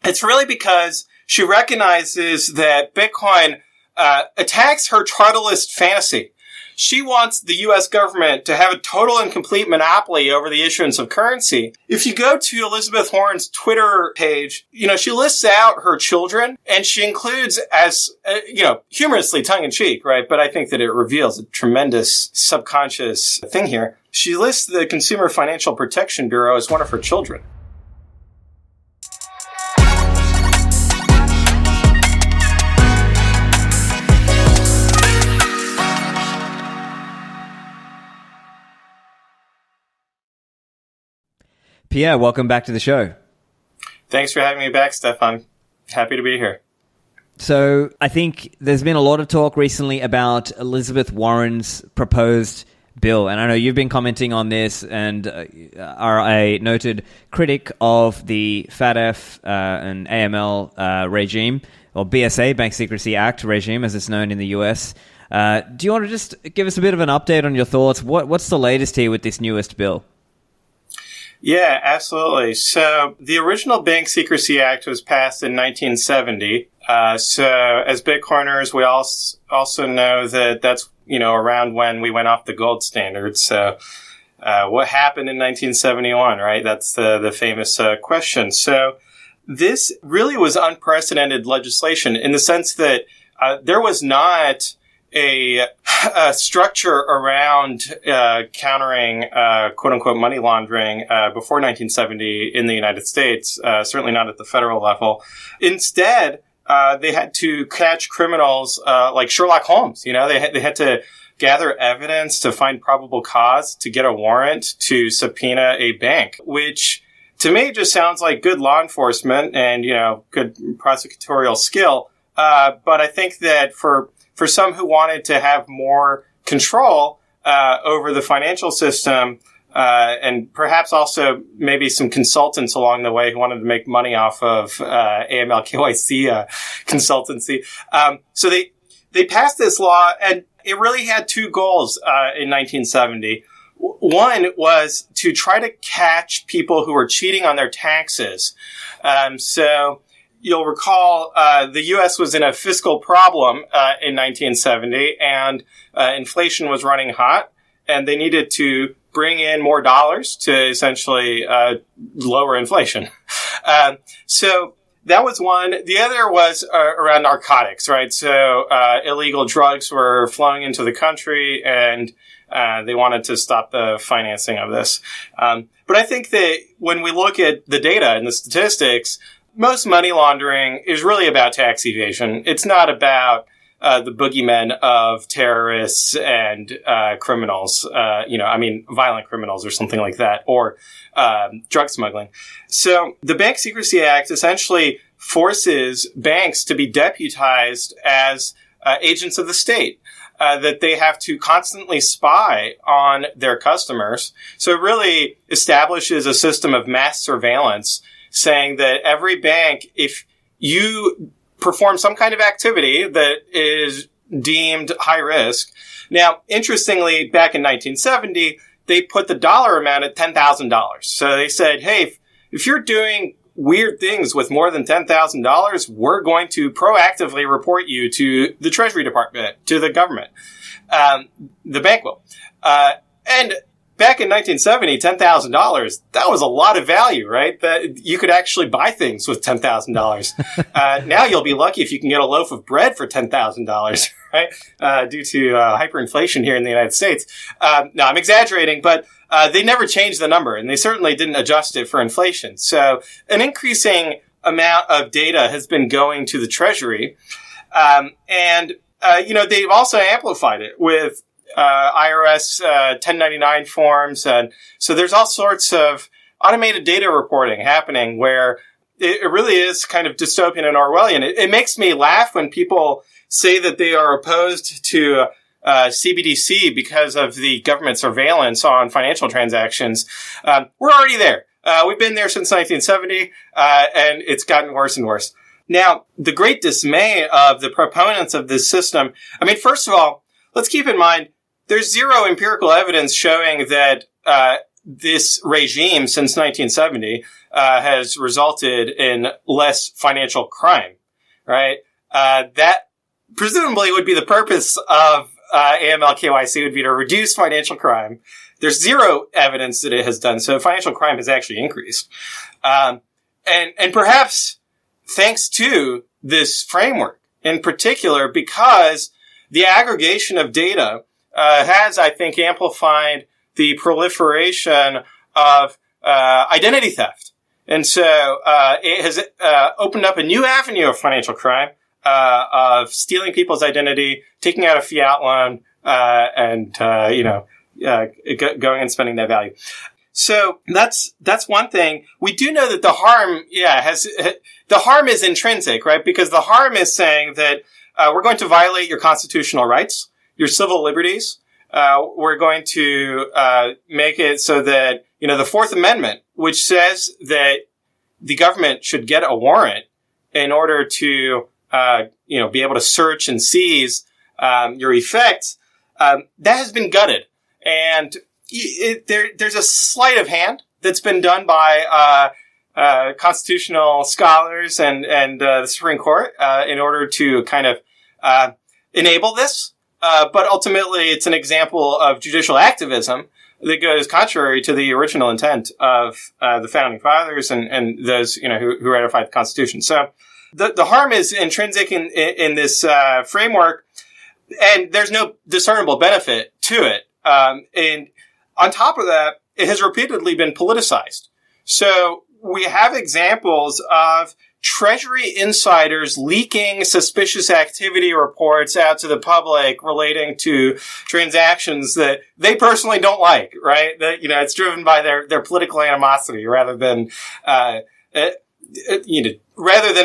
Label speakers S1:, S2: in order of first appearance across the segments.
S1: It's really because she recognizes that Bitcoin attacks her chartalist fantasy. She wants the U.S. government to have a total and complete monopoly over the issuance of currency. If you go to Elizabeth Warren's Twitter page, she lists out her children, and she includes as, humorously tongue-in-cheek, right? But I think that it reveals a tremendous subconscious thing here. She lists the Consumer Financial Protection Bureau as one of her children.
S2: Pierre, welcome back to the show.
S1: Thanks for having me back, Stephan. Happy to be here.
S2: So I think there's been a lot of talk recently about Elizabeth Warren's proposed bill. And I know you've been commenting on this and are a noted critic of the FATF and AML regime, or BSA, Bank Secrecy Act regime, as it's known in the US. Do you want to just give us a bit of an update on your thoughts? What's the latest here with this newest bill?
S1: Yeah, absolutely. So the original Bank Secrecy Act was passed in 1970. So as Bitcoiners, we also know that that's, around when we went off the gold standard. So what happened in 1971, right? That's the famous question. So this really was unprecedented legislation in the sense that there was not a structure around countering quote-unquote money laundering before 1970 in the United States, certainly not at the federal level. Instead, they had to catch criminals like Sherlock Holmes. They had to gather evidence to find probable cause to get a warrant to subpoena a bank, which to me just sounds like good law enforcement and, good prosecutorial skill. But I think that for some who wanted to have more control over the financial system, and perhaps also maybe some consultants along the way who wanted to make money off of AML KYC consultancy. So they passed this law, and it really had two goals in 1970. One was to try to catch people who were cheating on their taxes. So you'll recall the U.S. was in a fiscal problem in 1970, and inflation was running hot, and they needed to bring in more dollars to essentially lower inflation. So that was one. The other was around narcotics, right? So illegal drugs were flowing into the country, and they wanted to stop the financing of this. But I think that when we look at the data and the statistics, most money laundering is really about tax evasion. It's not about the boogeymen of terrorists and criminals, violent criminals or something like that, or drug smuggling. So the Bank Secrecy Act essentially forces banks to be deputized as agents of the state, that they have to constantly spy on their customers. So it really establishes a system of mass surveillance, saying that every bank, if you perform some kind of activity that is deemed high risk. Now, interestingly, back in 1970, they put the dollar amount at $10,000. So they said, hey, if you're doing weird things with more than $10,000, we're going to proactively report you to the Treasury Department, to the government. The bank will. And back in 1970, $10,000, that was a lot of value, right? That you could actually buy things with $10,000. Now you'll be lucky if you can get a loaf of bread for $10,000, right? Due to hyperinflation here in the United States. No, I'm exaggerating, but they never changed the number, and they certainly didn't adjust it for inflation. So an increasing amount of data has been going to the Treasury. They've also amplified it with IRS 1099 forms. And so there's all sorts of automated data reporting happening where it really is kind of dystopian and Orwellian. It makes me laugh when people say that they are opposed to CBDC because of the government surveillance on financial transactions. We're already there. We've been there since 1970, and it's gotten worse and worse. Now, the great dismay of the proponents of this system, first of all, let's keep in mind, there's zero empirical evidence showing that this regime since 1970 has resulted in less financial crime, right? That presumably would be the purpose of AML KYC, would be to reduce financial crime. There's zero evidence that it has done so. Financial crime has actually increased. And perhaps thanks to this framework in particular, because the aggregation of data has, I think, amplified the proliferation of identity theft. And so it has opened up a new avenue of financial crime, of stealing people's identity, taking out a fiat loan, and going and spending that value. So that's one thing. We do know that the harm, the harm is intrinsic, right? Because the harm is saying that we're going to violate your constitutional rights, your civil liberties. We're going to make it so that, the Fourth Amendment, which says that the government should get a warrant in order to, be able to search and seize your effects, that has been gutted. And there's a sleight of hand that's been done by constitutional scholars and the Supreme Court in order to kind of enable this. But ultimately, it's an example of judicial activism that goes contrary to the original intent of the founding fathers and those who ratified the Constitution. So the harm is intrinsic in this framework, and there's no discernible benefit to it. And on top of that, it has repeatedly been politicized. So we have examples of Treasury insiders leaking suspicious activity reports out to the public relating to transactions that they personally don't like, right? That, it's driven by their political animosity rather than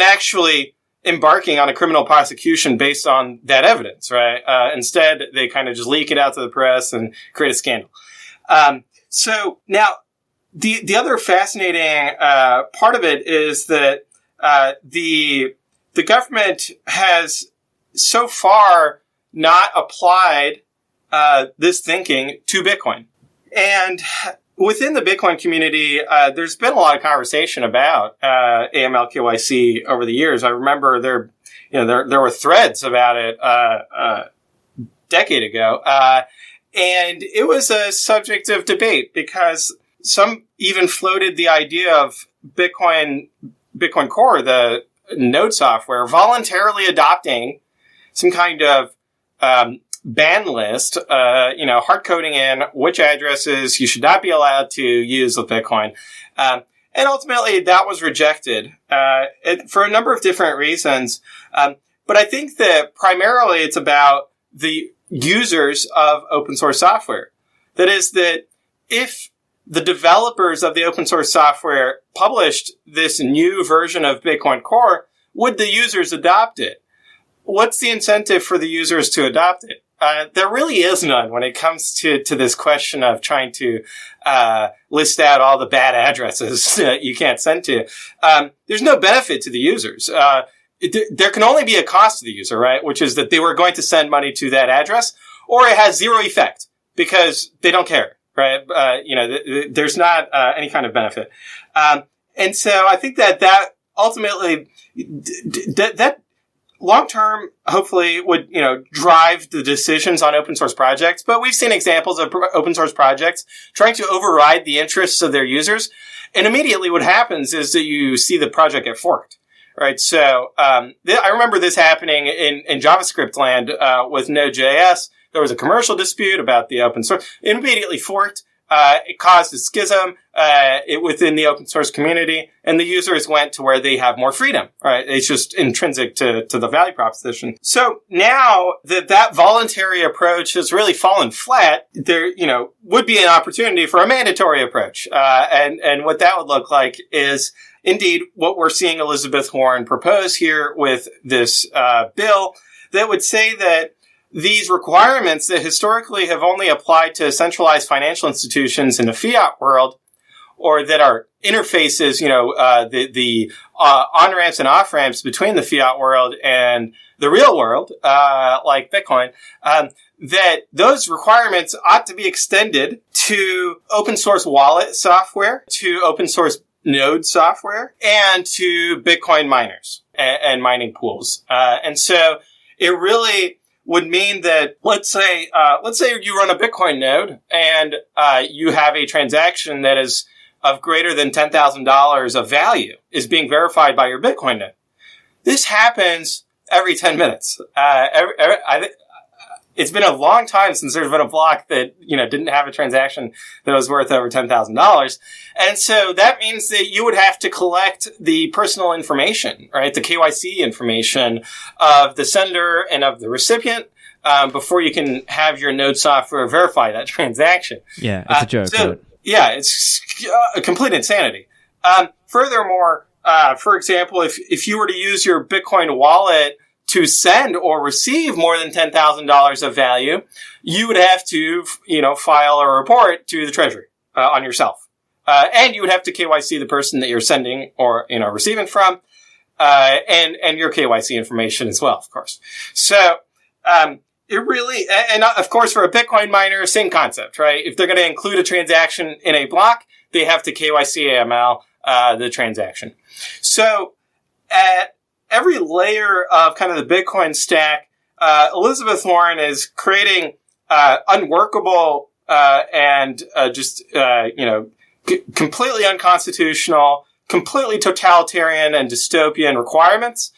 S1: actually embarking on a criminal prosecution based on that evidence, right? Instead, they kind of just leak it out to the press and create a scandal. So now the other fascinating part of it is that the government has so far not applied this thinking to Bitcoin. And within the Bitcoin community, there's been a lot of conversation about AML KYC over the years. I remember there were threads about it a decade ago, and it was a subject of debate because some even floated the idea of Bitcoin Core, the node software, voluntarily adopting some kind of ban list, hard coding in which addresses you should not be allowed to use with Bitcoin. And ultimately, that was rejected for a number of different reasons. But I think that primarily it's about the users of open source software. That is, that if the developers of the open source software published this new version of Bitcoin Core, would the users adopt it? What's the incentive for the users to adopt it? There really is none when it comes to this question of trying to list out all the bad addresses that you can't send to. There's no benefit to the users. There can only be a cost to the user, right? Which is that they were going to send money to that address, or it has zero effect because they don't care, right? There's not any kind of benefit. And so I think that ultimately, that long term, hopefully would, drive the decisions on open source projects. But we've seen examples of open source projects trying to override the interests of their users. And immediately what happens is that you see the project get forked, right? So, I remember this happening in JavaScript land, with Node.js. There was a commercial dispute about the open source. It immediately forked. It caused a schism within the open source community, and the users went to where they have more freedom, right? It's just intrinsic to the value proposition. So now that voluntary approach has really fallen flat, there, would be an opportunity for a mandatory approach. And what that would look like is indeed what we're seeing Elizabeth Warren propose here with this bill that would say that these requirements that historically have only applied to centralized financial institutions in the fiat world, or that are interfaces, the on-ramps and off-ramps between the fiat world and the real world, like Bitcoin, that those requirements ought to be extended to open source wallet software, to open source node software and to Bitcoin miners and mining pools. And so it really would mean that, let's say you run a Bitcoin node and you have a transaction that is of greater than $10,000 of value is being verified by your Bitcoin node. This happens every 10 minutes. It's been a long time since there's been a block that, didn't have a transaction that was worth over $10,000. And so that means that you would have to collect the personal information, right? The KYC information of the sender and of the recipient, before you can have your node software verify that transaction.
S2: Yeah, it's a joke.
S1: So, yeah, it's a complete insanity. Furthermore, for example, if you were to use your Bitcoin wallet to send or receive more than $10,000 of value, you would have to, file a report to the Treasury on yourself. And you would have to KYC the person that you're sending or, receiving from, and your KYC information as well, of course. So, it really, and of course for a Bitcoin miner, same concept, right? If they're going to include a transaction in a block, they have to KYC AML, the transaction. So at every layer of kind of the Bitcoin stack, Elizabeth Warren is creating, unworkable, and, completely unconstitutional, completely totalitarian and dystopian requirements,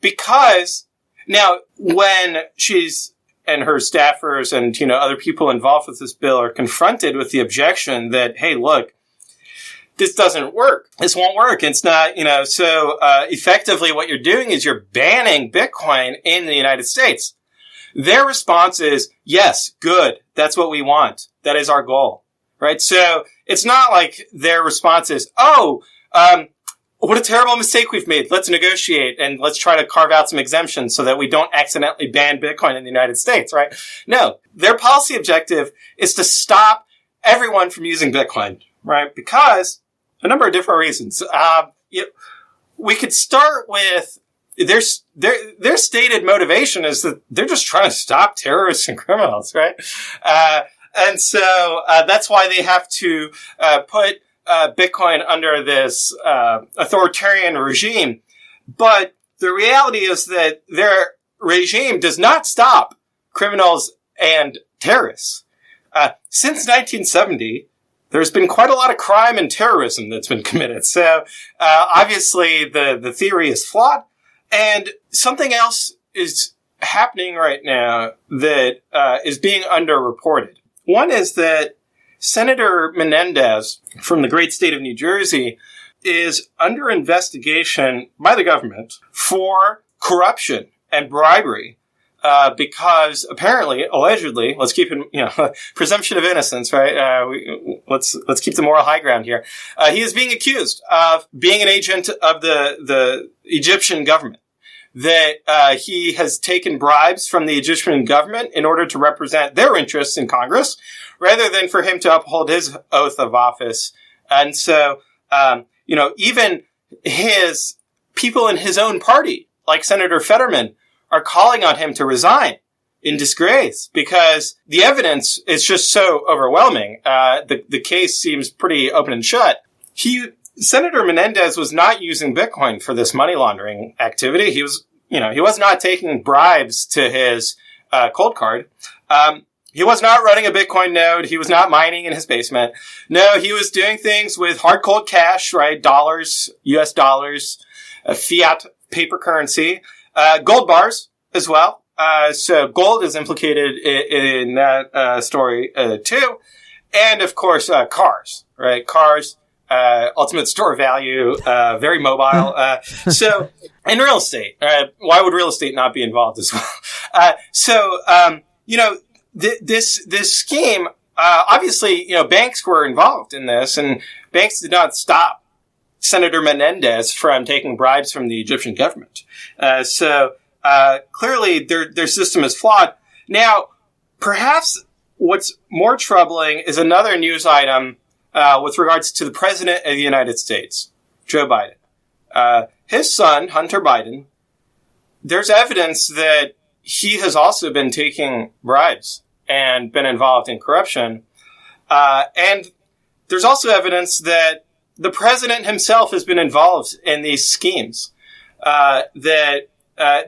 S1: because now when she's and her staffers and, other people involved with this bill are confronted with the objection that, hey, look, this doesn't work. This won't work. It's not, so effectively what you're doing is you're banning Bitcoin in the United States. Their response is, yes, good. That's what we want. That is our goal, right? So it's not like their response is, what a terrible mistake we've made. Let's negotiate and let's try to carve out some exemptions so that we don't accidentally ban Bitcoin in the United States, right? No, their policy objective is to stop everyone from using Bitcoin, right? Because a number of different reasons. We could start with their stated motivation is that they're just trying to stop terrorists and criminals, right? And so that's why they have to put Bitcoin under this authoritarian regime. But the reality is that their regime does not stop criminals and terrorists. Since 1970, there's been quite a lot of crime and terrorism that's been committed. So obviously the theory is flawed. And something else is happening right now that is being underreported. One is that Senator Menendez from the great state of New Jersey is under investigation by the government for corruption and bribery, because apparently, allegedly, let's keep it, presumption of innocence, right? Let's keep the moral high ground here. He is being accused of being an agent of the Egyptian government. That he has taken bribes from the Egyptian government in order to represent their interests in Congress, rather than for him to uphold his oath of office. And so, even his people in his own party, like Senator Fetterman, are calling on him to resign in disgrace because the evidence is just so overwhelming. The case seems pretty open and shut. Senator Menendez was not using Bitcoin for this money laundering activity. He was not taking bribes to his cold card. He was not running a Bitcoin node. He was not mining in his basement. No, he was doing things with hard cold cash, right? Dollars, US dollars, fiat paper currency, gold bars as well. So gold is implicated in that story too. And of course, cars, right? Cars. Ultimate store value, very mobile. And real estate. Why would real estate not be involved as well? This scheme, obviously, banks were involved in this, and banks did not stop Senator Menendez from taking bribes from the Egyptian government. Clearly their system is flawed. Now, perhaps what's more troubling is another news item with regards to the President of the United States, Joe Biden. His son, Hunter Biden, there's evidence that he has also been taking bribes and been involved in corruption. And there's also evidence that the president himself has been involved in these schemes. That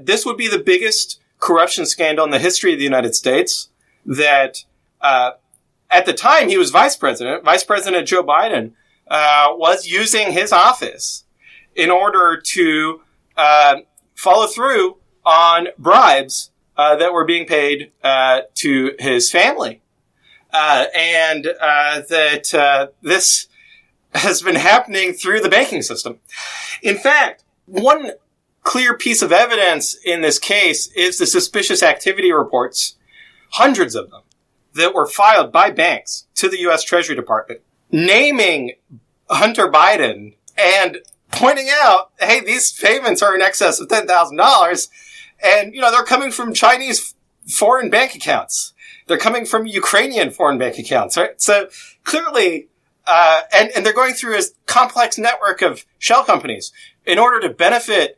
S1: this would be the biggest corruption scandal in the history of the United States. That at the time he was Vice President Joe Biden was using his office in order to follow through on bribes that were being paid to his family. And that this has been happening through the banking system. In fact, one clear piece of evidence in this case is the suspicious activity reports, hundreds of them, that were filed by banks to the U.S. Treasury Department, naming Hunter Biden and pointing out, hey, these payments are in excess of $10,000, and, they're coming from Chinese foreign bank accounts. They're coming from Ukrainian foreign bank accounts, right? So clearly, and they're going through a complex network of shell companies in order to benefit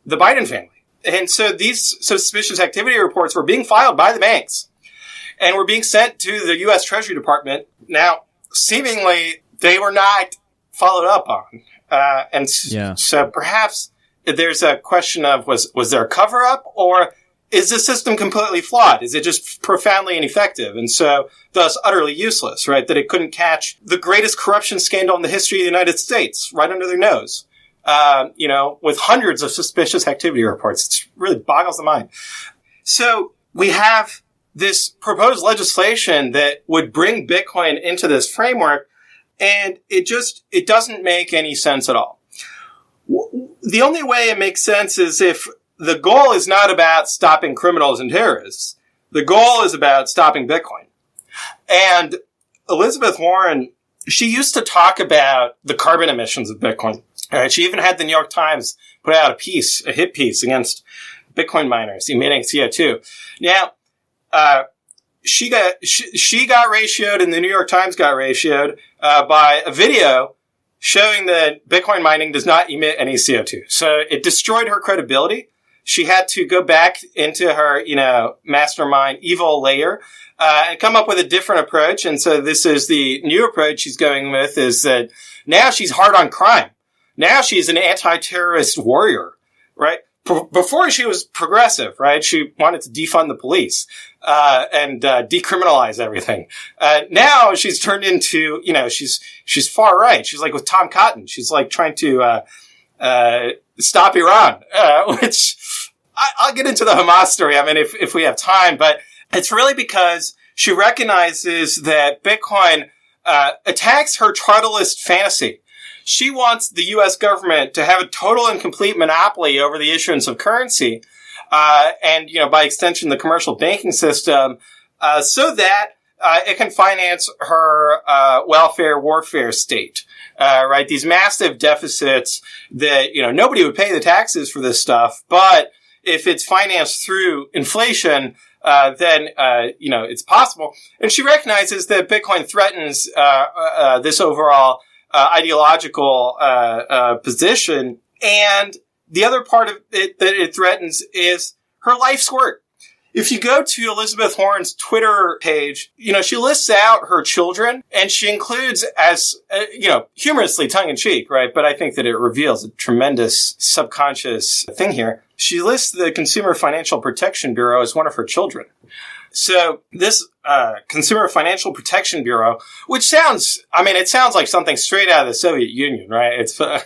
S1: the Biden family. And so these suspicious activity reports were being filed by the banks and were being sent to the U.S. Treasury Department. Now, seemingly, they were not followed up on. So perhaps there's a question of, was there a cover-up, or is the system completely flawed? Is it just profoundly ineffective and so thus utterly useless, right? That it couldn't catch the greatest corruption scandal in the history of the United States right under their nose, with hundreds of suspicious activity reports. It really boggles the mind. So we have this proposed legislation that would bring Bitcoin into this framework, and it doesn't make any sense at all. The only way it makes sense is if the goal is not about stopping criminals and terrorists. The goal is about stopping Bitcoin. And Elizabeth Warren, she used to talk about the carbon emissions of Bitcoin. She even had the New York Times put out a hit piece against Bitcoin miners emitting CO2. Now, she got ratioed, and the New York Times got ratioed by a video showing that Bitcoin mining does not emit any CO2. So it destroyed her credibility. She had to go back into her, mastermind evil layer, and come up with a different approach. And so this is the new approach she's going with, is that now she's hard on crime. Now she's an anti-terrorist warrior, right? Before she was progressive, right? She wanted to defund the police, and decriminalize everything. Now she's turned into, she's far right. She's like with Tom Cotton. She's like trying to, stop Iran, which I'll get into the Hamas story, if we have time, but it's really because she recognizes that Bitcoin attacks her tribalist fantasy. She wants the U.S. government to have a total and complete monopoly over the issuance of currency, and by extension, the commercial banking system, so that it can finance her welfare warfare state. Right? These massive deficits that, nobody would pay the taxes for this stuff, but if it's financed through inflation, then, it's possible. And she recognizes that Bitcoin threatens, this overall, ideological, position. And the other part of it that it threatens is her life's work. If you go to Elizabeth Warren's Twitter page, she lists out her children, and she includes as, humorously tongue-in-cheek, right? But I think that it reveals a tremendous subconscious thing here. She lists the Consumer Financial Protection Bureau as one of her children. So this Consumer Financial Protection Bureau, which sounds like something straight out of the Soviet Union, right? It's but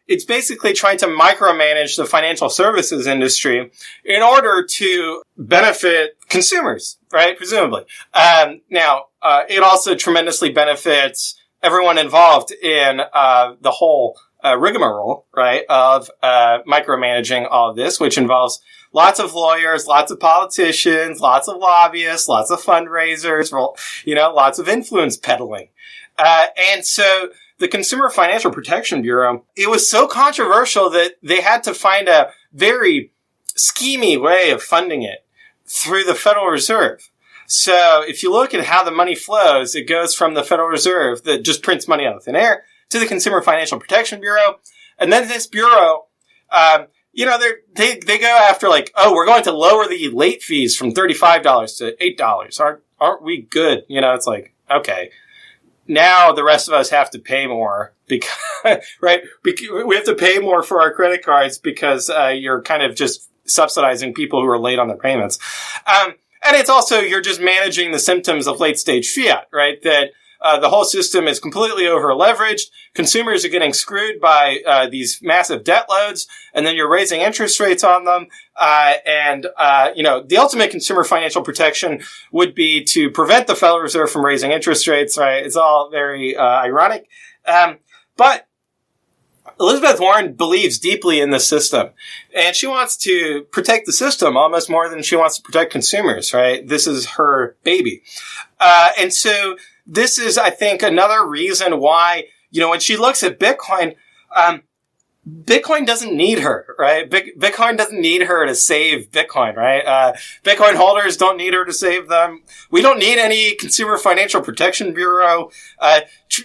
S1: it's basically trying to micromanage the financial services industry in order to benefit consumers, right? Presumably. Now, it also tremendously benefits everyone involved in the whole rigmarole, right, of micromanaging all of this, which involves lots of lawyers, lots of politicians, lots of lobbyists, lots of fundraisers, lots of influence peddling. And so the Consumer Financial Protection Bureau, it was so controversial that they had to find a very schemy way of funding it through the Federal Reserve. So if you look at how the money flows, it goes from the Federal Reserve that just prints money out of thin air to the Consumer Financial Protection Bureau. And then this bureau, they go after we're going to lower the late fees from $35 to $8. Aren't we good? It's like, okay. now the rest of us have to pay more because, right? We have to pay more for our credit cards because you're kind of just subsidizing people who are late on their payments. And it's also, you're just managing the symptoms of late stage fiat, right? That the whole system is completely over leveraged. Consumers are getting screwed by these massive debt loads, and then you're raising interest rates on them. The ultimate consumer financial protection would be to prevent the Federal Reserve from raising interest rates, right? It's all very ironic. But Elizabeth Warren believes deeply in the system, and she wants to protect the system almost more than she wants to protect consumers, right? This is her baby. And so this is, I think, another reason why, when she looks at Bitcoin, Bitcoin doesn't need her, right? Bitcoin doesn't need her to save Bitcoin, right? Bitcoin holders don't need her to save them. We don't need any Consumer Financial Protection Bureau.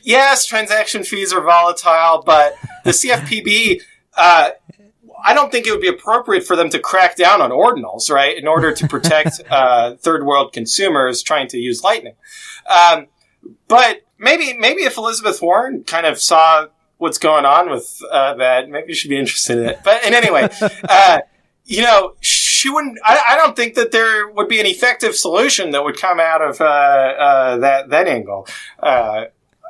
S1: Yes, transaction fees are volatile, but the CFPB, I don't think it would be appropriate for them to crack down on ordinals, right? In order to protect, third world consumers trying to use Lightning. But maybe if Elizabeth Warren kind of saw what's going on with that, maybe you should be interested in it. But anyway, she wouldn't. I don't think that there would be an effective solution that would come out of that angle.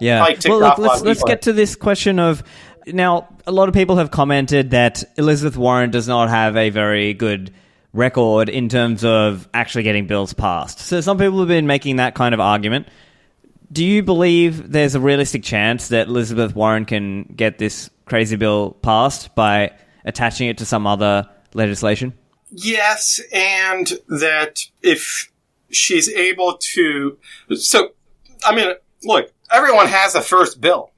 S2: Yeah. Well, look, let's get to this question of now. A lot of people have commented that Elizabeth Warren does not have a very good record in terms of actually getting bills passed. So some people have been making that kind of argument. Do you believe there's a realistic chance that Elizabeth Warren can get this crazy bill passed by attaching it to some other legislation?
S1: Yes, and that if she's able to... So, I mean, look, everyone has a first bill.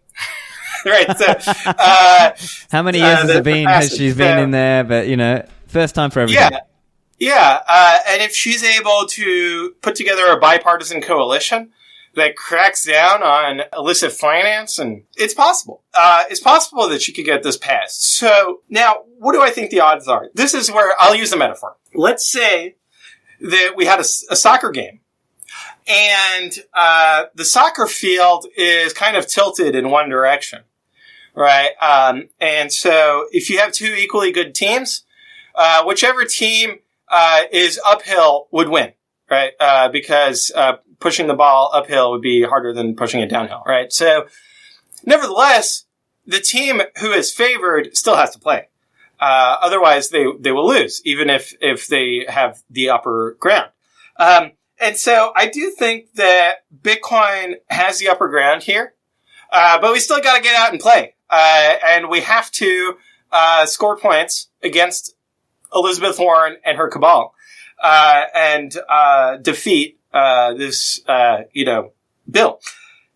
S1: Right? So,
S2: how many years has it been? Has she been in there? But, first time for everything.
S1: Yeah. And if she's able to put together a bipartisan coalition that cracks down on illicit finance, and it's possible. It's possible that she could get this passed. So now, what do I think the odds are? This is where I'll use a metaphor. Let's say that we had a soccer game, and the soccer field is kind of tilted in one direction, right? And so if you have two equally good teams, whichever team is uphill would win, right? Because pushing the ball uphill would be harder than pushing it downhill, right? So, nevertheless, the team who is favored still has to play. Otherwise, they will lose, even if they have the upper ground. And so, I do think that Bitcoin has the upper ground here, but we still got to get out and play, and we have to score points against Elizabeth Warren and her cabal, and defeat this bill.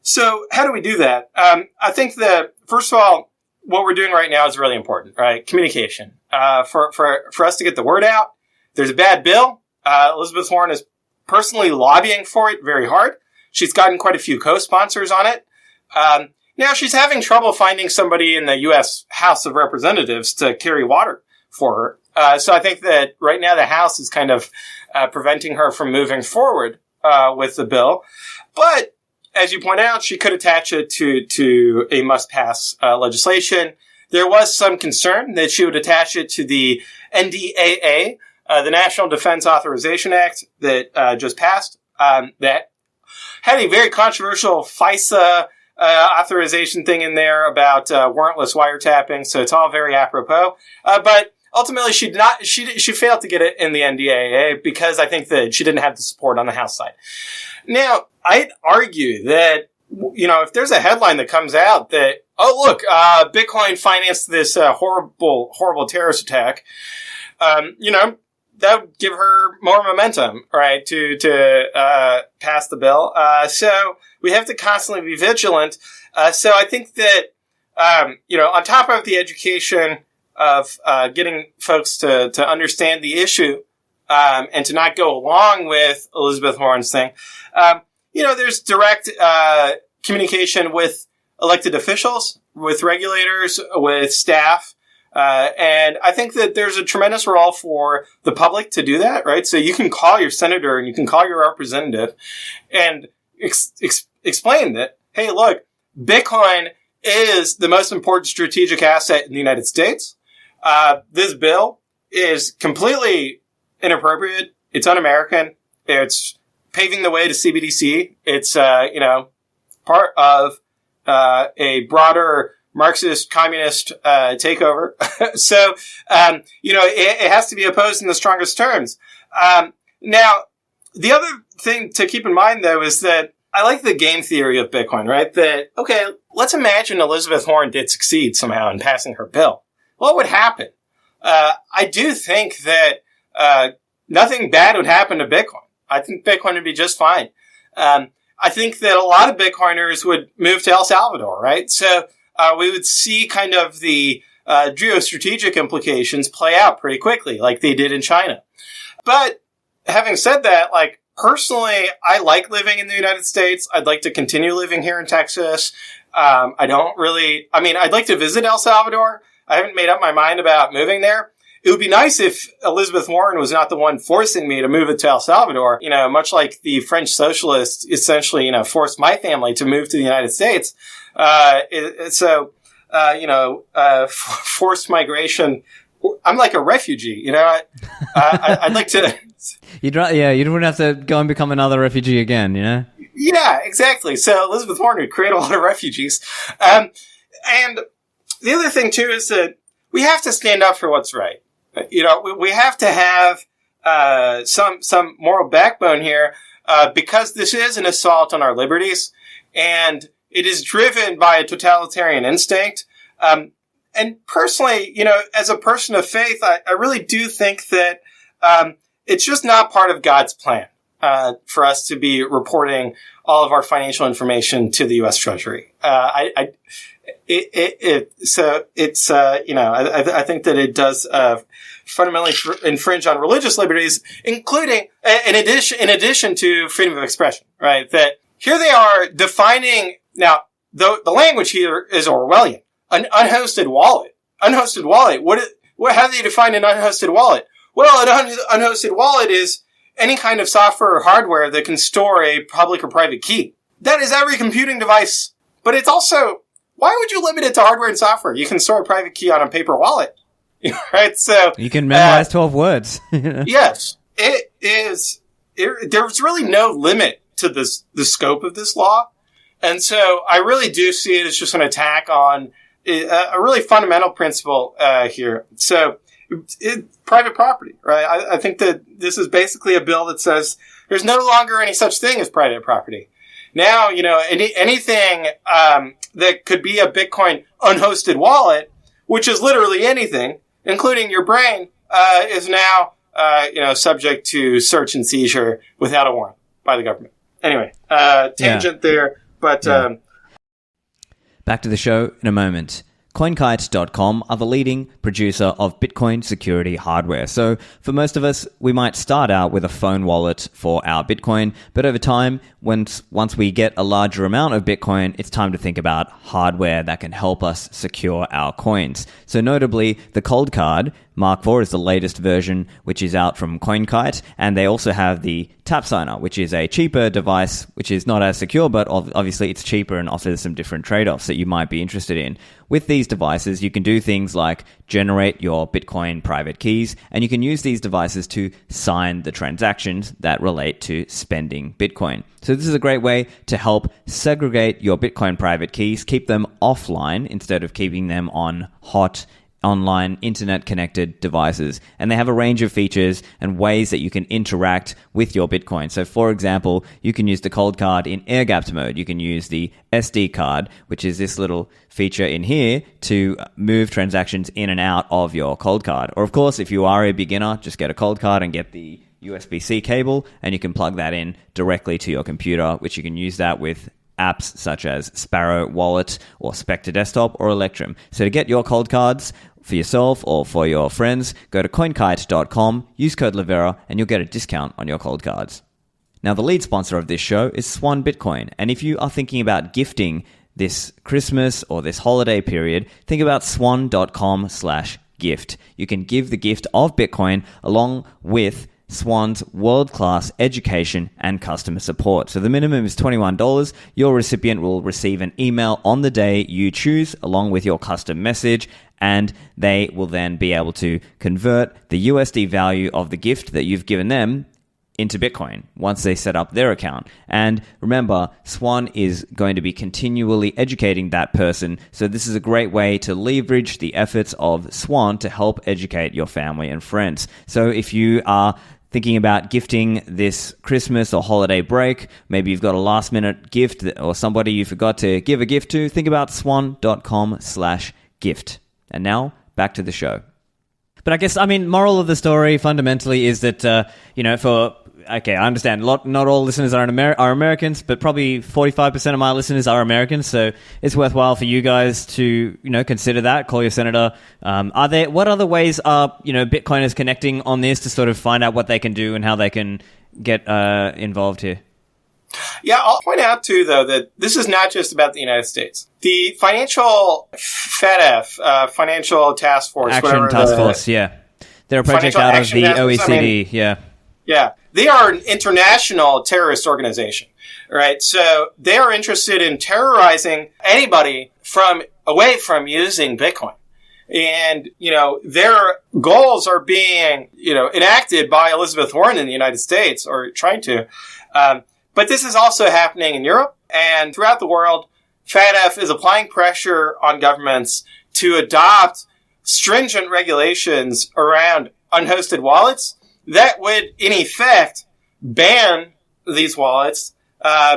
S1: So how do we do that? I think that, first of all, what we're doing right now is really important, right? Communication. For us to get the word out, there's a bad bill. Elizabeth Warren is personally lobbying for it very hard. She's gotten quite a few co-sponsors on it. Now she's having trouble finding somebody in the U.S. House of Representatives to carry water for her. So I think that right now the House is kind of preventing her from moving forward with the bill. But as you point out, she could attach it to a must-pass legislation. There was some concern that she would attach it to the NDAA, the National Defense Authorization Act that just passed, that had a very controversial FISA authorization thing in there about warrantless wiretapping. So it's all very apropos. But ultimately, she failed to get it in the NDAA because I think that she didn't have the support on the House side. Now, I'd argue that, if there's a headline that comes out that, oh, look, Bitcoin financed this horrible terrorist attack, that would give her more momentum, right, to pass the bill. So we have to constantly be vigilant. So I think that, on top of the education of getting folks to understand the issue and to not go along with Elizabeth Warren's thing, there's direct communication with elected officials, with regulators, with staff. And I think that there's a tremendous role for the public to do that, right? So you can call your senator and you can call your representative and explain that hey, look, Bitcoin is the most important strategic asset in the United States. This bill is completely inappropriate. It's un-American. It's paving the way to CBDC. It's, part of a broader Marxist communist takeover. So, it has to be opposed in the strongest terms. Now, the other thing to keep in mind, though, is that I like the game theory of Bitcoin, right? That, okay, let's imagine Elizabeth Warren did succeed somehow in passing her bill. What would happen? I do think that nothing bad would happen to Bitcoin. I think Bitcoin would be just fine. I think that a lot of Bitcoiners would move to El Salvador, right? So we would see kind of the geostrategic implications play out pretty quickly, like they did in China. But having said that, like, personally, I like living in the United States. I'd like to continue living here in Texas. I'd like to visit El Salvador. I haven't made up my mind about moving there. It would be nice if Elizabeth Warren was not the one forcing me to move it to El Salvador, much like the French socialists essentially, forced my family to move to the United States. Forced migration. I'm like a refugee, I'd like to...
S2: You wouldn't have to go and become another refugee again,
S1: Yeah, exactly. So Elizabeth Warren would create a lot of refugees. And the other thing, too, is that we have to stand up for what's right. We have to have some moral backbone here because this is an assault on our liberties, and it is driven by a totalitarian instinct. And personally, as a person of faith, I really do think that it's just not part of God's plan for us to be reporting all of our financial information to the U.S. Treasury. I think that it does fundamentally infringe on religious liberties, including in addition to freedom of expression. Right? That here they are defining now the language here is Orwellian. An unhosted wallet. Unhosted wallet. How do they define an unhosted wallet? Well, an unhosted wallet is any kind of software or hardware that can store a public or private key. That is every computing device. But it's also, why would you limit it to hardware and software? You can store a private key on a paper wallet. Right? So
S2: you can memorize 12 words.
S1: Yes. It is. There's really no limit to the scope of this law. And so I really do see it as just an attack on a really fundamental principle here. So, private property, right? I think that this is basically a bill that says there's no longer any such thing as private property. Now, anything that could be a Bitcoin unhosted wallet, which is literally anything, including your brain, is now subject to search and seizure without a warrant by the government. Anyway, tangent there, but. Yeah.
S2: Back to the show in a moment. CoinKite.com are the leading producer of Bitcoin security hardware. So for most of us, we might start out with a phone wallet for our Bitcoin, but over time, once we get a larger amount of Bitcoin, it's time to think about hardware that can help us secure our coins. So notably, the Cold Card Mark IV is the latest version, which is out from CoinKite, and they also have the Tap Signer, which is a cheaper device, which is not as secure, but obviously it's cheaper and offers some different trade-offs that you might be interested in. With these devices, you can do things like generate your Bitcoin private keys, and you can use these devices to sign the transactions that relate to spending Bitcoin. So this is a great way to help segregate your Bitcoin private keys, keep them offline instead of keeping them on hot online internet-connected devices. And they have a range of features and ways that you can interact with your Bitcoin. So, for example, you can use the Cold Card in air-gapped mode. You can use the SD card, which is this little feature in here, to move transactions in and out of your Cold Card. Or, of course, if you are a beginner, just get a Cold Card and get the USB-C cable, and you can plug that in directly to your computer, which you can use that with apps such as Sparrow Wallet or Spectre Desktop or Electrum. So to get your Cold Cards for yourself or for your friends, go to coinkite.com, use code Livera, and you'll get a discount on your Cold Cards. Now, the lead sponsor of this show is Swan Bitcoin, and if you are thinking about gifting this Christmas or this holiday period, think about swan.com/gift. You can give the gift of Bitcoin along with Swan's world-class education and customer support. So the minimum is $21. Your recipient will receive an email on the day you choose along with your custom message, and they will then be able to convert the USD value of the gift that you've given them into Bitcoin once they set up their account. And remember, Swan is going to be continually educating that person. So this is a great way to leverage the efforts of Swan to help educate your family and friends. So if you are thinking about gifting this Christmas or holiday break, maybe you've got a last minute gift or somebody you forgot to give a gift to, think about swan.com/gift. And now back to the show. But I guess, moral of the story fundamentally is that, I understand not all listeners are Americans, but probably 45% of my listeners are Americans. So it's worthwhile for you guys to, consider that, call your senator. What other ways are, Bitcoiners connecting on this to sort of find out what they can do and how they can get involved here?
S1: Yeah, I'll point out, too, though, that this is not just about the United States. The financial FATF, Financial Task Force,
S2: Action Task Force, yeah. They're a project out of the OECD, yeah.
S1: Yeah, they are an international terrorist organization, right? So they are interested in terrorizing anybody away from using Bitcoin. And, their goals are being, enacted by Elizabeth Warren in the United States, or trying to. But this is also happening in Europe and throughout the world. FATF is applying pressure on governments to adopt stringent regulations around unhosted wallets that would, in effect, ban these wallets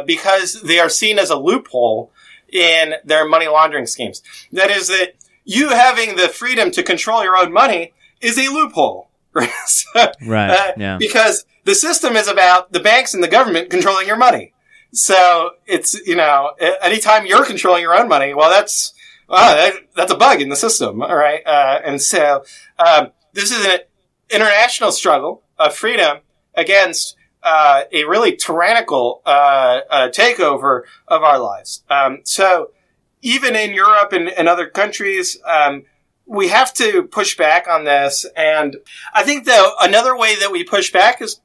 S1: because they are seen as a loophole in their money laundering schemes. That is, that you having the freedom to control your own money is a loophole.
S2: Right. Yeah.
S1: Because the system is about the banks and the government controlling your money. So it's, anytime you're controlling your own money, well, that's a bug in the system. All right. And so, this is an international struggle of freedom against, a really tyrannical, takeover of our lives. So even in Europe and other countries, we have to push back on this. And I think, though, another way that we push back is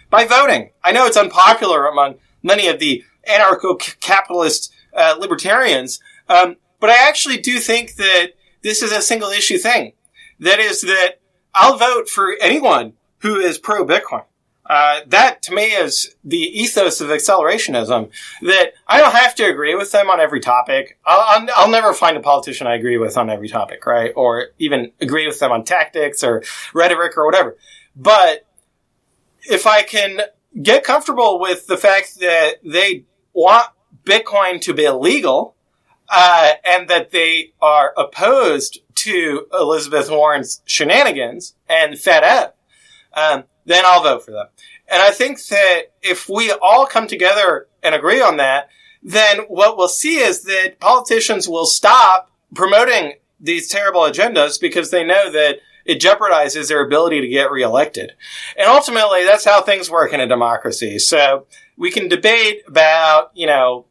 S1: by voting. I know it's unpopular among many of the anarcho-capitalist libertarians, but I actually do think that this is a single issue thing. That is that I'll vote for anyone who is pro-Bitcoin. That, to me, is the ethos of accelerationism, that I don't have to agree with them on every topic. I'll never find a politician I agree with on every topic, right? Or even agree with them on tactics or rhetoric or whatever. But if I can get comfortable with the fact that they want Bitcoin to be illegal, and that they are opposed to Elizabeth Warren's shenanigans and FATF, then I'll vote for them. And I think that if we all come together and agree on that, then what we'll see is that politicians will stop promoting these terrible agendas because they know that it jeopardizes their ability to get reelected. And ultimately, that's how things work in a democracy. So we can debate about,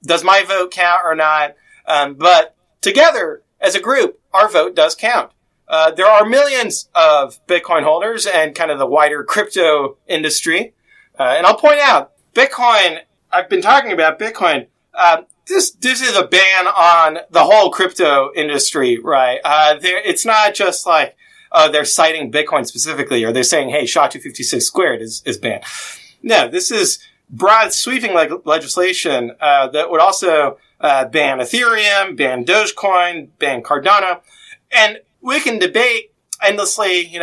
S1: does my vote count or not? But together, as a group, our vote does count. There are millions of Bitcoin holders and kind of the wider crypto industry. And I'll point out, Bitcoin, I've been talking about Bitcoin. This is a ban on the whole crypto industry, right? It's not just like, they're citing Bitcoin specifically, or they're saying, hey, SHA-256 squared is banned. No, this is broad sweeping legislation, that would also, ban Ethereum, ban Dogecoin, ban Cardano. And we can debate endlessly,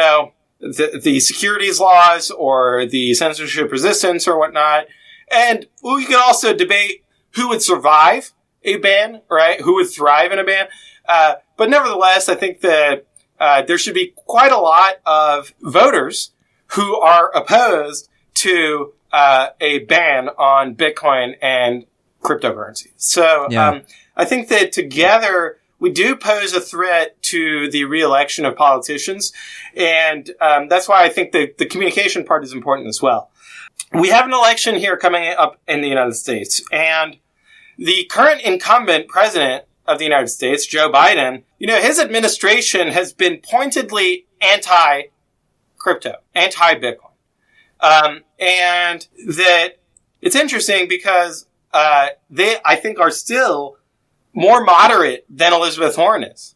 S1: the securities laws or the censorship resistance or whatnot. And we can also debate who would survive a ban, right? Who would thrive in a ban. But nevertheless, I think that there should be quite a lot of voters who are opposed to a ban on Bitcoin and cryptocurrency. So yeah. I think that together we do pose a threat to the re-election of politicians. And that's why I think that the communication part is important as well. We have an election here coming up in the United States. And the current incumbent president of the United States, Joe Biden, his administration has been pointedly anti-crypto, anti-Bitcoin. And that it's interesting because they, I think, are still more moderate than Elizabeth Warren is.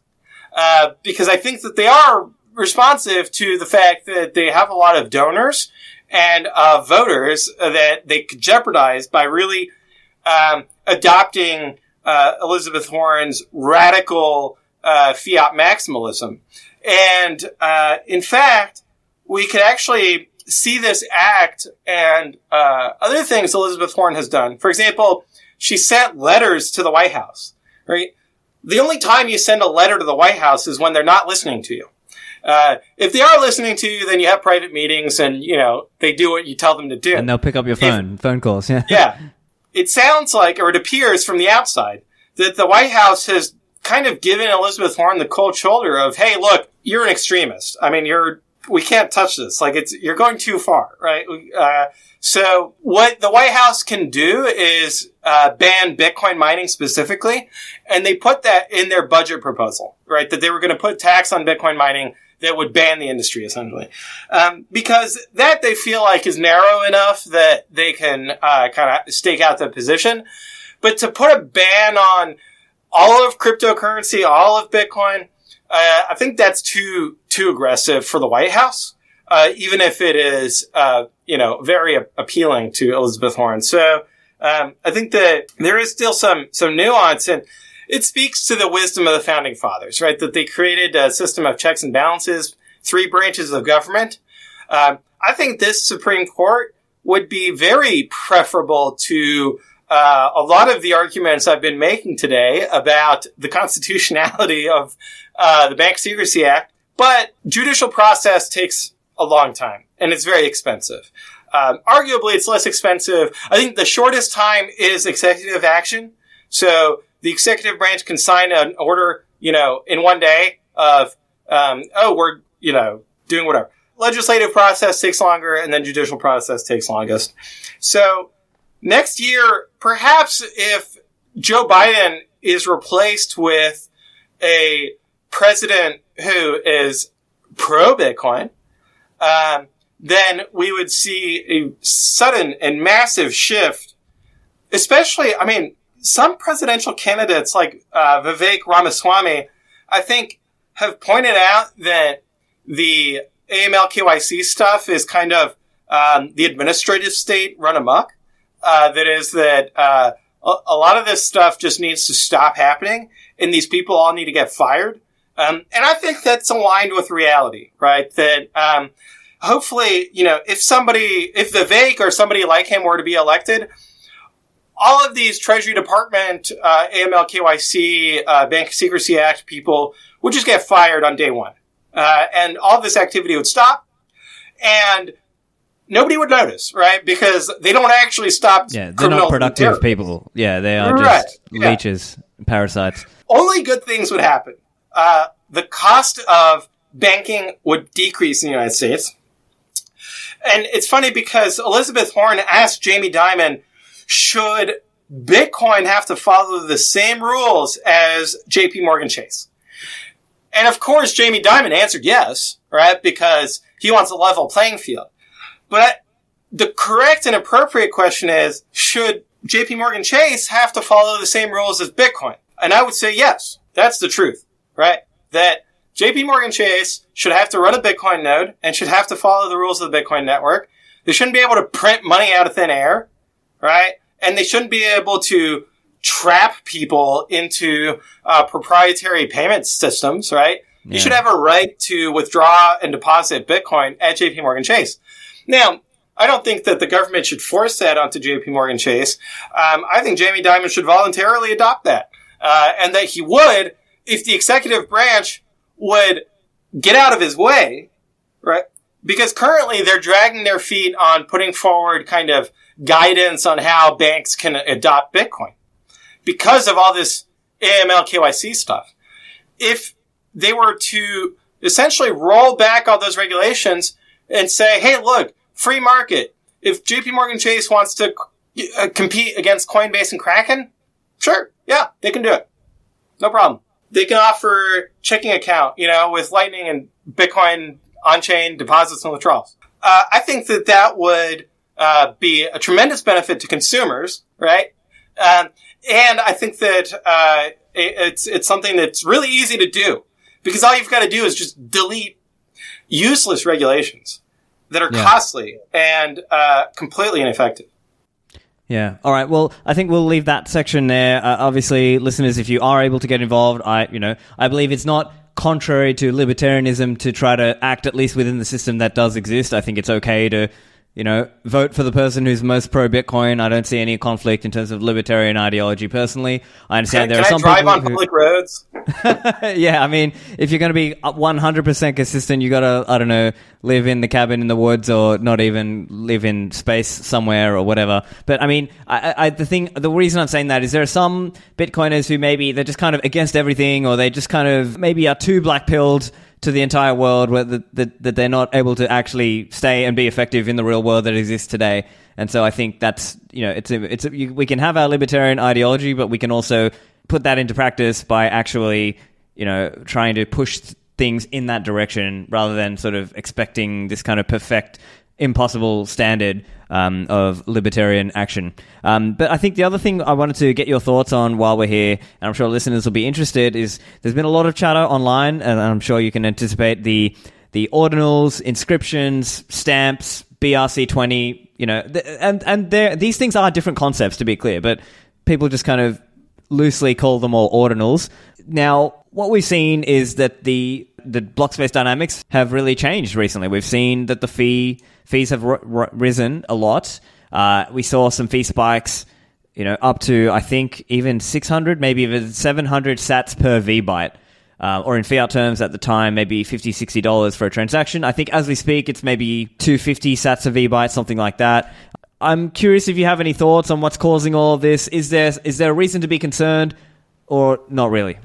S1: Because I think that they are responsive to the fact that they have a lot of donors and voters that they could jeopardize by really adopting Elizabeth Warren's radical fiat maximalism. And in fact, we could actually see this act and other things Elizabeth Warren has done. For example, she sent letters to the White House, right? The only time you send a letter to the White House is when they're not listening to you. If they are listening to you, then you have private meetings and, they do what you tell them to do.
S2: And they'll pick up your phone calls, yeah.
S1: Yeah. It sounds like, or it appears from the outside, that the White House has kind of given Elizabeth Warren the cold shoulder of, hey, look, you're an extremist. I mean, we can't touch this. Like, you're going too far, right? So what the White House can do is ban Bitcoin mining specifically, and they put that in their budget proposal, right? That they were going to put tax on Bitcoin mining that would ban the industry, essentially. Because that they feel like is narrow enough that they can kind of stake out the position. But to put a ban on all of cryptocurrency, all of Bitcoin, I think that's too aggressive for the White House. Even if it is, very appealing to Elizabeth Warren. So, I think that there is still some nuance, and it speaks to the wisdom of the founding fathers, right? That they created a system of checks and balances, 3 branches of government. I think this Supreme Court would be very preferable to a lot of the arguments I've been making today about the constitutionality of the Bank Secrecy Act. But judicial process takes a long time, and it's very expensive. Arguably, it's less expensive. I think the shortest time is executive action. So the executive branch can sign an order, in one day of, we're, doing whatever. Legislative process takes longer, and then judicial process takes longest. So next year, perhaps if Joe Biden is replaced with a president who is pro-Bitcoin, then we would see a sudden and massive shift. Especially, some presidential candidates like Vivek Ramaswamy, I think, have pointed out that the AML KYC stuff is kind of the administrative state run amok. That is that a lot of this stuff just needs to stop happening, and these people all need to get fired. And I think that's aligned with reality, right? That hopefully, if Vivek or somebody like him were to be elected, all of these Treasury Department, AML KYC, Bank Secrecy Act people would just get fired on day one. And all of this activity would stop, and nobody would notice, right? Because they don't actually stop.
S2: Yeah, they're not productive people. Yeah, they are just leeches, parasites.
S1: Only good things would happen. The cost of banking would decrease in the United States. And it's funny because Elizabeth Warren asked Jamie Dimon, should Bitcoin have to follow the same rules as JP Morgan Chase? And of course, Jamie Dimon answered yes, right? Because he wants a level playing field. But the correct and appropriate question is, should JP Morgan Chase have to follow the same rules as Bitcoin? And I would say yes. That's the truth, right? That JP Morgan Chase should have to run a Bitcoin node and should have to follow the rules of the Bitcoin network. They shouldn't be able to print money out of thin air, right? And they shouldn't be able to trap people into proprietary payment systems, right? Yeah. You should have a right to withdraw and deposit Bitcoin at JP Morgan Chase. Now, I don't think that the government should force that onto JP Morgan Chase. I think Jamie Dimon should voluntarily adopt that. And that he would, if the executive branch would get out of his way, right? Because currently they're dragging their feet on putting forward kind of guidance on how banks can adopt Bitcoin because of all this AML KYC stuff. If they were to essentially roll back all those regulations and say, hey, look, free market. If JP Morgan Chase wants to compete against Coinbase and Kraken, sure, yeah, they can do it. No problem. They can offer checking account, with Lightning and Bitcoin on-chain deposits and withdrawals. I think that would be a tremendous benefit to consumers, right? And I think that it's something that's really easy to do, because all you've got to do is just delete useless regulations that are costly and completely ineffective.
S2: Yeah. All right. Well, I think we'll leave that section there. Obviously, listeners, if you are able to get involved, I believe it's not contrary to libertarianism to try to act at least within the system that does exist. I think it's okay to, vote for the person who's most pro-Bitcoin. I don't see any conflict in terms of libertarian ideology personally. I understand there are some people
S1: Can I drive on public roads?
S2: Yeah, I mean, if you're going to be 100% consistent, you got to, I don't know, live in the cabin in the woods or not even live in space somewhere or whatever. But I mean, the reason I'm saying that is there are some Bitcoiners who maybe they're just kind of against everything, or they just kind of maybe are too black-pilled to the entire world, where that they're not able to actually stay and be effective in the real world that exists today. And so I think that's, we can have our libertarian ideology, but we can also put that into practice by actually, trying to push things in that direction rather than sort of expecting this kind of perfect, impossible standard of libertarian action. But I think the other thing I wanted to get your thoughts on while we're here, and I'm sure listeners will be interested, is there's been a lot of chatter online, and I'm sure you can anticipate the ordinals, inscriptions, stamps, BRC20, and these things are different concepts, to be clear, but people just kind of loosely call them all ordinals. Now, what we've seen is that the block space dynamics have really changed recently. We've seen that the fees have risen a lot. We saw some fee spikes, up to, I think, even 600, maybe even 700 sats per V-byte. Or in fiat terms at the time, maybe $50, $60 for a transaction. I think as we speak, it's maybe 250 sats a V-byte, something like that. I'm curious if you have any thoughts on what's causing all of this. Is there a reason to be concerned, or not really?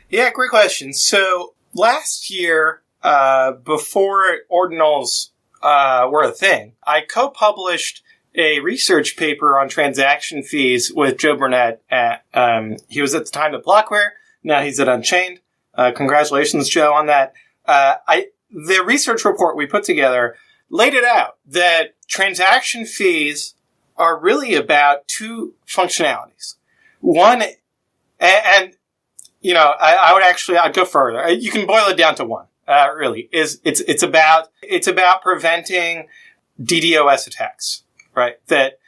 S1: Yeah, great question. So last year, before ordinals were a thing, I co-published a research paper on transaction fees with Joe Burnett. He was at the time at Blockware. Now he's at Unchained. Congratulations, Joe, on that. The research report we put together laid it out that transaction fees are really about two functionalities. One, I'd go further. You can boil it down to one. Really, it's about preventing DDoS attacks, right? That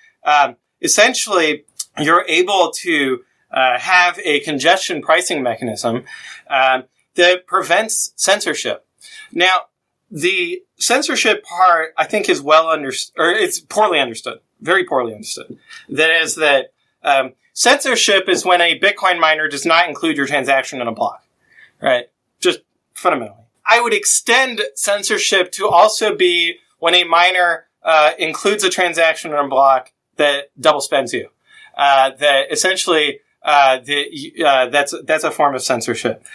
S1: essentially you're able to have a congestion pricing mechanism that prevents censorship. Now, the censorship part, I think, is well understood, or it's poorly understood, very poorly understood. That is that censorship is when a Bitcoin miner does not include your transaction in a block, right? Just fundamentally. I would extend censorship to also be when a miner includes a transaction in a block that double spends you. That essentially that's a form of censorship,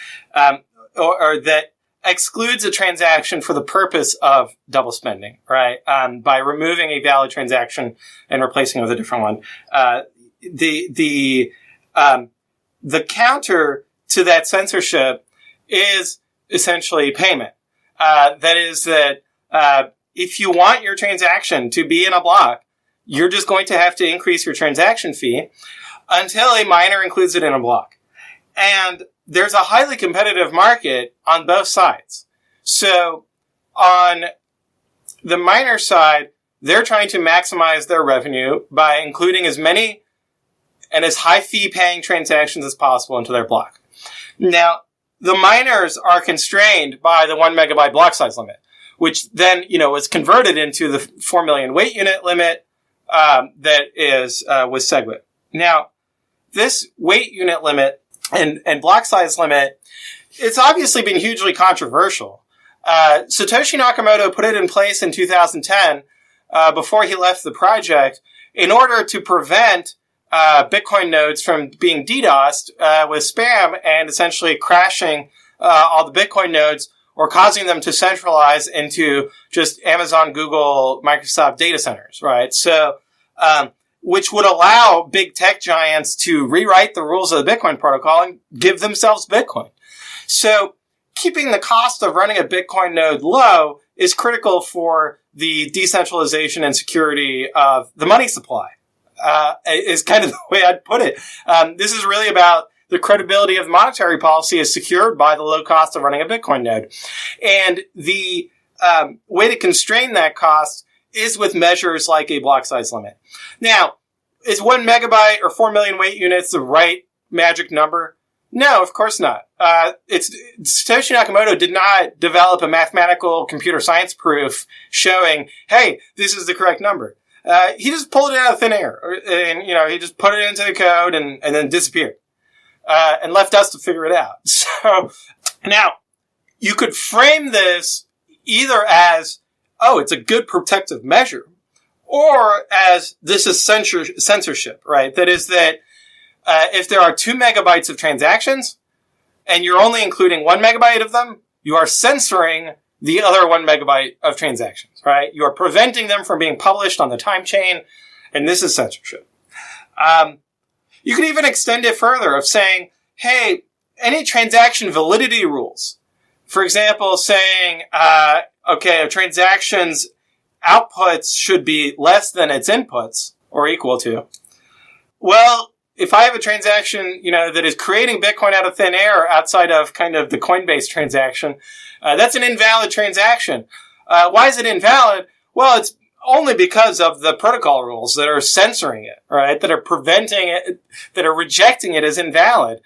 S1: or that excludes a transaction for the purpose of double spending, right? By removing a valid transaction and replacing it with a different one. The counter to that censorship is essentially payment. That is that if you want your transaction to be in a block, you're just going to have to increase your transaction fee until a miner includes it in a block. And there's a highly competitive market on both sides. So on the miner side, they're trying to maximize their revenue by including as many and as high fee paying transactions as possible into their block. Now, the miners are constrained by the 1 megabyte block size limit, which then, is converted into the 4 million weight unit limit that is with SegWit. Now, this weight unit limit and block size limit, it's obviously been hugely controversial. Satoshi Nakamoto put it in place in 2010 before he left the project in order to prevent Bitcoin nodes from being DDoSed with spam and essentially crashing all the Bitcoin nodes or causing them to centralize into just Amazon, Google, Microsoft data centers, right? So, which would allow big tech giants to rewrite the rules of the Bitcoin protocol and give themselves Bitcoin. So keeping the cost of running a Bitcoin node low is critical for the decentralization and security of the money supply, is kind of the way I'd put it. This is really about the credibility of monetary policy is secured by the low cost of running a Bitcoin node. And the way to constrain that cost is with measures like a block size limit. Now, is 1 megabyte or 4 million weight units the right magic number? No, of course not. Satoshi Nakamoto did not develop a mathematical computer science proof showing, hey, this is the correct number. He just pulled it out of thin air, and he just put it into the code and then disappeared, and left us to figure it out. So now you could frame this either as, oh, it's a good protective measure, or as this is censorship, right? That is that if there are 2 megabytes of transactions and you're only including 1 megabyte of them, you are censoring the other 1 megabyte of transactions, right? You are preventing them from being published on the time chain, and this is censorship. You could even extend it further of saying, hey, any transaction validity rules, for example, saying, okay, a transaction's outputs should be less than its inputs or equal to. Well, if I have a transaction, that is creating Bitcoin out of thin air outside of kind of the Coinbase transaction, that's an invalid transaction. Why is it invalid? Well, it's only because of the protocol rules that are censoring it, right? That are preventing it, that are rejecting it as invalid.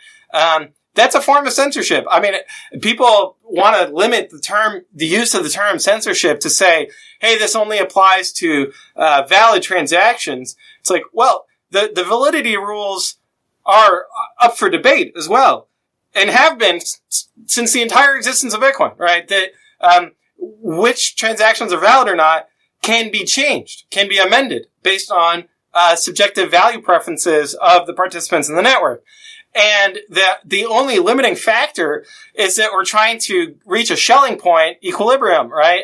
S1: That's a form of censorship. I mean, people want to limit the use of the term censorship to say, hey, this only applies to valid transactions. It's like, well, the validity rules are up for debate as well, and have been since the entire existence of Bitcoin, right? That which transactions are valid or not can be changed, can be amended based on subjective value preferences of the participants in the network. And the only limiting factor is that we're trying to reach a Schelling point equilibrium, right?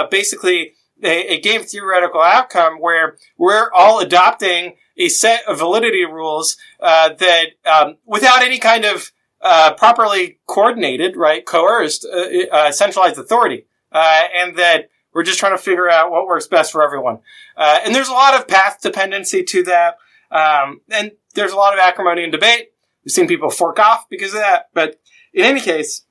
S1: Basically a game theoretical outcome where we're all adopting a set of validity rules that without any kind of properly coordinated, right, coerced, centralized authority, and that we're just trying to figure out what works best for everyone. And there's a lot of path dependency to that, and there's a lot of acrimony and debate. We've seen people fork off because of that. But in any case,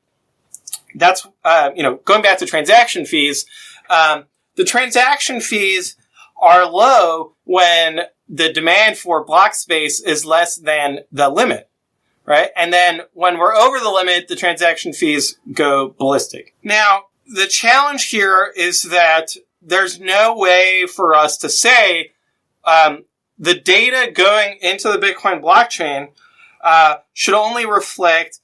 S1: that's, going back to transaction fees, the transaction fees are low when the demand for block space is less than the limit, right? And then when we're over the limit, the transaction fees go ballistic. Now, the challenge here is that there's no way for us to say the data going into the Bitcoin blockchain should only reflect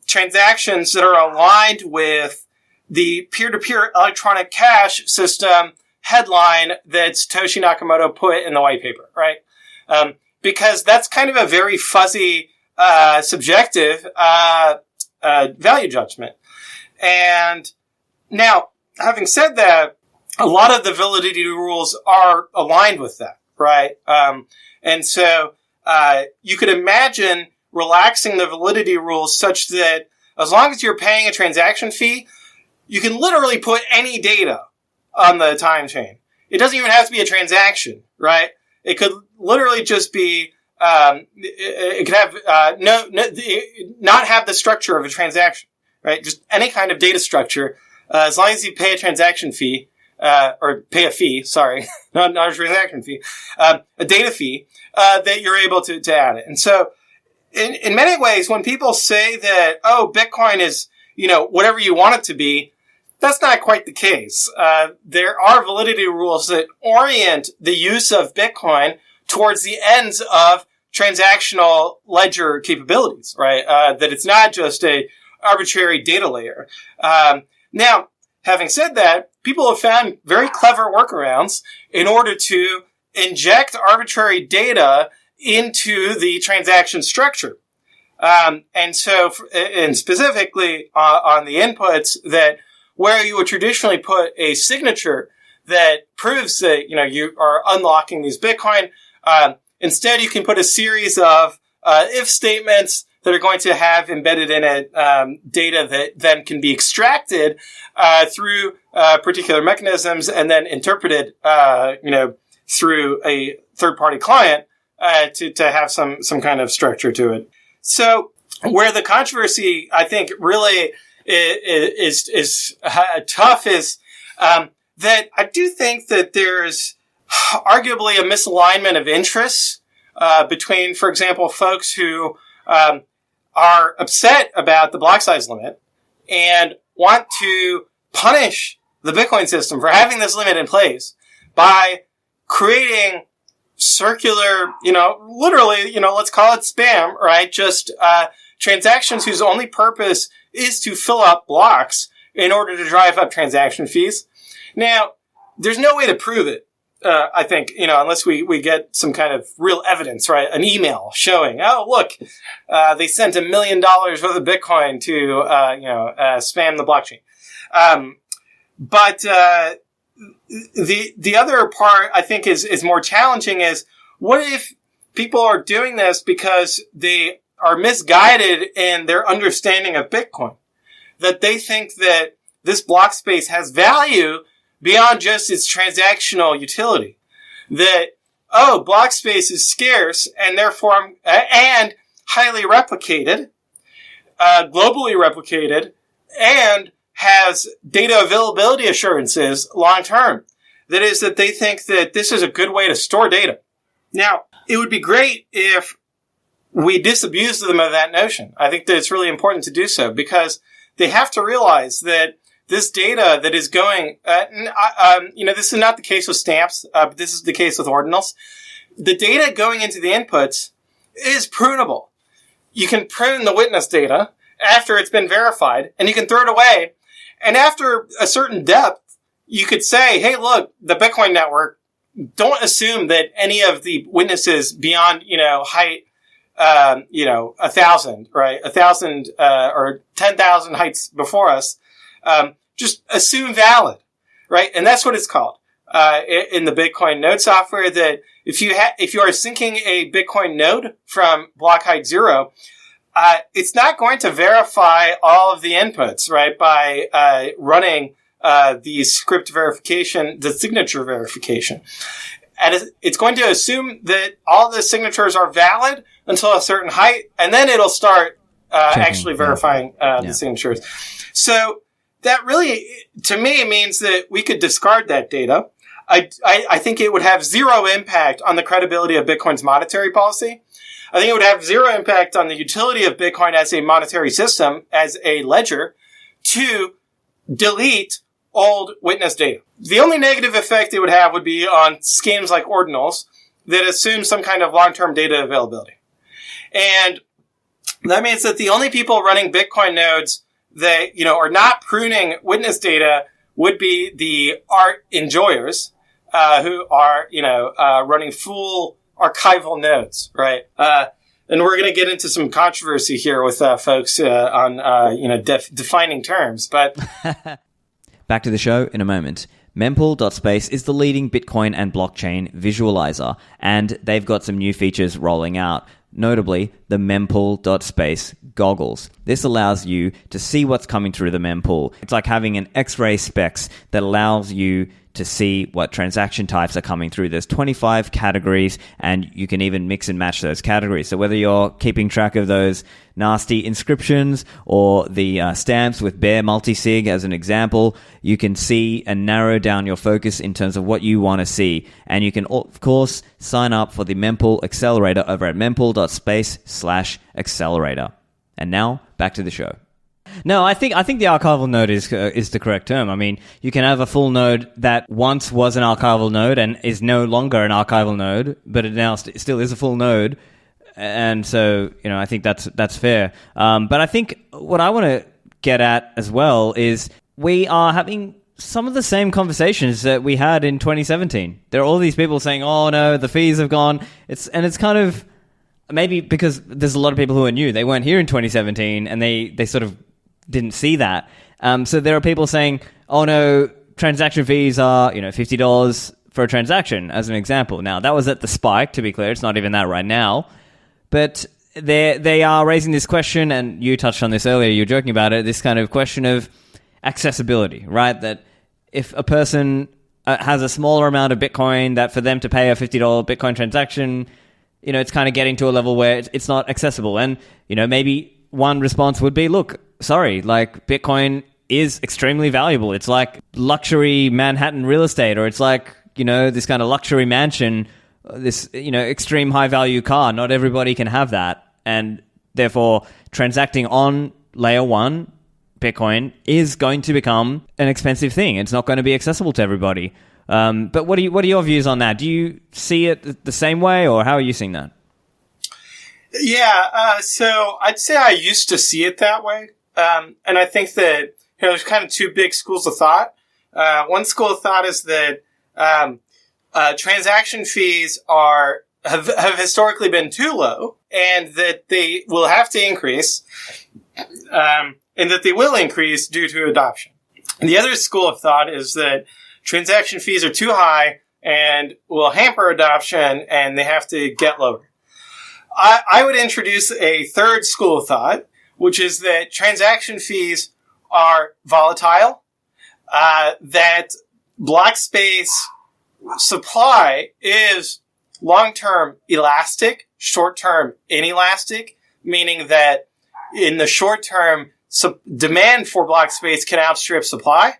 S1: transactions that are aligned with the peer-to-peer electronic cash system headline that Satoshi Nakamoto put in the white paper, right? Because that's kind of a very fuzzy, subjective value judgment. And now, having said that, a lot of the validity rules are aligned with that, right? And so you could imagine relaxing the validity rules such that as long as you're paying a transaction fee, you can literally put any data on the time chain. It doesn't even have to be a transaction, right? It could literally just be, it could have, not have the structure of a transaction, right? Just any kind of data structure, as long as you pay a transaction fee, or pay a fee, sorry, not a transaction fee, a data fee, that you're able to add it. And so, in many ways, when people say that, oh, Bitcoin is, whatever you want it to be, that's not quite the case. There are validity rules that orient the use of Bitcoin towards the ends of transactional ledger capabilities, right? That it's not just a arbitrary data layer. Now, having said that, people have found very clever workarounds in order to inject arbitrary data into the transaction structure. And specifically on the inputs, that where you would traditionally put a signature that proves that, you are unlocking these Bitcoin, instead you can put a series of if statements that are going to have embedded in it data that then can be extracted through particular mechanisms and then interpreted, through a third-party client to have some kind of structure to it. So where the controversy, I think, really is tough is that I do think that there's arguably a misalignment of interests between, for example, folks who are upset about the block size limit and want to punish the Bitcoin system for having this limit in place by creating circular, literally, let's call it spam, right? Just transactions whose only purpose is to fill up blocks in order to drive up transaction fees. Now, there's no way to prove it. I think, unless we get some kind of real evidence, right? An email showing, oh, look, they sent $1 million worth of Bitcoin to, spam the blockchain. But the other part I think is more challenging is what if people are doing this because they are misguided in their understanding of Bitcoin? That they think that this block space has value beyond just its transactional utility. That, block space is scarce and therefore, and highly replicated, globally replicated, and has data availability assurances long term. That is that they think that this is a good way to store data. Now, it would be great if we disabused them of that notion. I think that it's really important to do so because they have to realize that this data that is going, this is not the case with stamps, but this is the case with ordinals. The data going into the inputs is prunable. You can prune the witness data after it's been verified, and you can throw it away. And after a certain depth, you could say, hey, look, the Bitcoin network, don't assume that any of the witnesses beyond, height, 1,000, right? 1,000, or 10,000 heights before us, just assume valid, right? And that's what it's called, in the Bitcoin node software, that if you are syncing a Bitcoin node from block height 0, it's not going to verify all of the inputs, right? By, running, the script verification, the signature verification. And it's going to assume that all the signatures are valid until a certain height, and then it'll start, actually verifying, the signatures. So, that really, to me, means that we could discard that data. I think it would have zero impact on the credibility of Bitcoin's monetary policy. I think it would have zero impact on the utility of Bitcoin as a monetary system, as a ledger, to delete old witness data. The only negative effect it would have would be on schemes like Ordinals that assume some kind of long-term data availability. And that means that the only people running Bitcoin nodes that, are not pruning witness data would be the art enjoyers, who are, running full archival nodes, right? And we're going to get into some controversy here with, folks, on, defining terms, but.
S2: Back to the show in a moment. Mempool.space is the leading Bitcoin and blockchain visualizer, and they've got some new features rolling out. Notably, the Mempool.space goggles. This allows you to see what's coming through the mempool. It's like having an X-ray specs that allows you to see what transaction types are coming through. There's 25 categories, and you can even mix and match those categories. So whether you're keeping track of those nasty inscriptions or the stamps with bare multisig as an example, you can see and narrow down your focus in terms of what you want to see. And you can, of course, sign up for the Mempool Accelerator over at mempool.space/accelerator. And now, back to the show. No, I think the archival node is the correct term. I mean, you can have a full node that once was an archival node and is no longer an archival node, but it now still is a full node, and so I think that's fair. But I think what I want to get at as well is we are having some of the same conversations that we had in 2017. There are all these people saying, "Oh no, the fees have gone." It's kind of maybe because there's a lot of people who are new. They weren't here in 2017, and they sort of didn't see that. So there are people saying, oh no, transaction fees are, $50 for a transaction, as an example. Now, that was at the spike, to be clear. It's not even that right now. But they are raising this question, and you touched on this earlier, you were joking about it, this kind of question of accessibility, right? That if a person has a smaller amount of Bitcoin, that for them to pay a $50 Bitcoin transaction, it's kind of getting to a level where it's not accessible. And, maybe one response would be, look, sorry, like Bitcoin is extremely valuable. It's like luxury Manhattan real estate, or it's like, this kind of luxury mansion, this, extreme high value car. Not everybody can have that. And therefore, transacting on layer one Bitcoin is going to become an expensive thing. It's not going to be accessible to everybody. But what are your views on that? Do you see it the same way, or how are you seeing that?
S1: Yeah, so I'd say I used to see it that way. And I think that there's kind of two big schools of thought. One school of thought is that transaction fees have historically been too low, and that they will have to increase, and that they will increase due to adoption. And the other school of thought is that transaction fees are too high and will hamper adoption, and they have to get lower. I would introduce a third school of thought, which is that transaction fees are volatile, that block space supply is long-term elastic, short-term inelastic, meaning that in the short term, demand for block space can outstrip supply,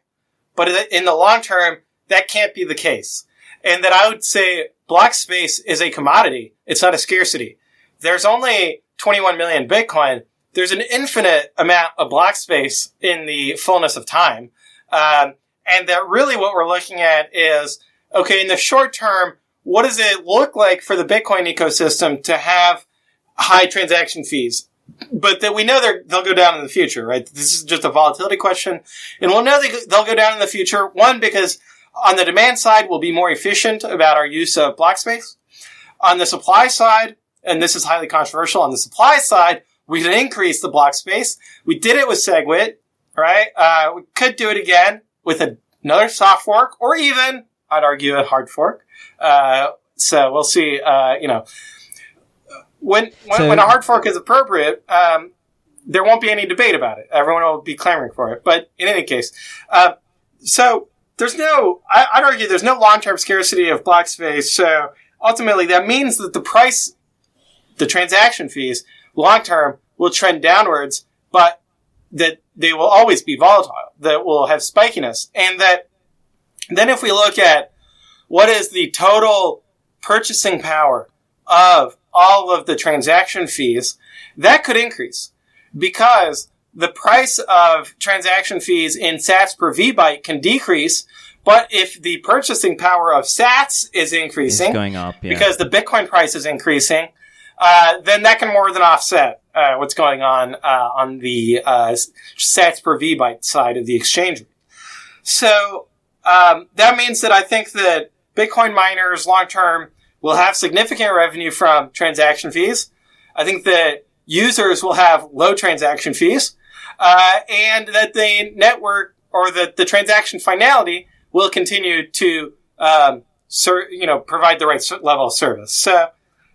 S1: but in the long term, that can't be the case. And that I would say block space is a commodity. It's not a scarcity. There's only 21 million Bitcoin. There's an infinite amount of block space in the fullness of time. And that really what we're looking at is, okay, in the short term, what does it look like for the Bitcoin ecosystem to have high transaction fees? But that we know they'll go down in the future, right? This is just a volatility question. And we'll know they'll go down in the future. One, because on the demand side, we'll be more efficient about our use of block space. On the supply side, and this is highly controversial, on the supply side, we can increase the block space. We did it with SegWit, right? We could do it again with another soft fork, or even, I'd argue, a hard fork. So we'll see, When a hard fork is appropriate, there won't be any debate about it. Everyone will be clamoring for it. But in any case, so I'd argue there's no long-term scarcity of block space. So ultimately that means that the transaction fees long-term will trend downwards, but that they will always be volatile, that will have spikiness. And that then if we look at what is the total purchasing power of all of the transaction fees, that could increase because the price of transaction fees in sats per VByte can decrease. But if the purchasing power of sats is increasing,
S2: it's going up, yeah,
S1: because the Bitcoin price is increasing, then that can more than offset what's going on the sats per VByte side of the exchange rate. So that means that I think that Bitcoin miners long term will have significant revenue from transaction fees. I think that users will have low transaction fees, and that the network or that the transaction finality will continue to, provide the right level of service. So,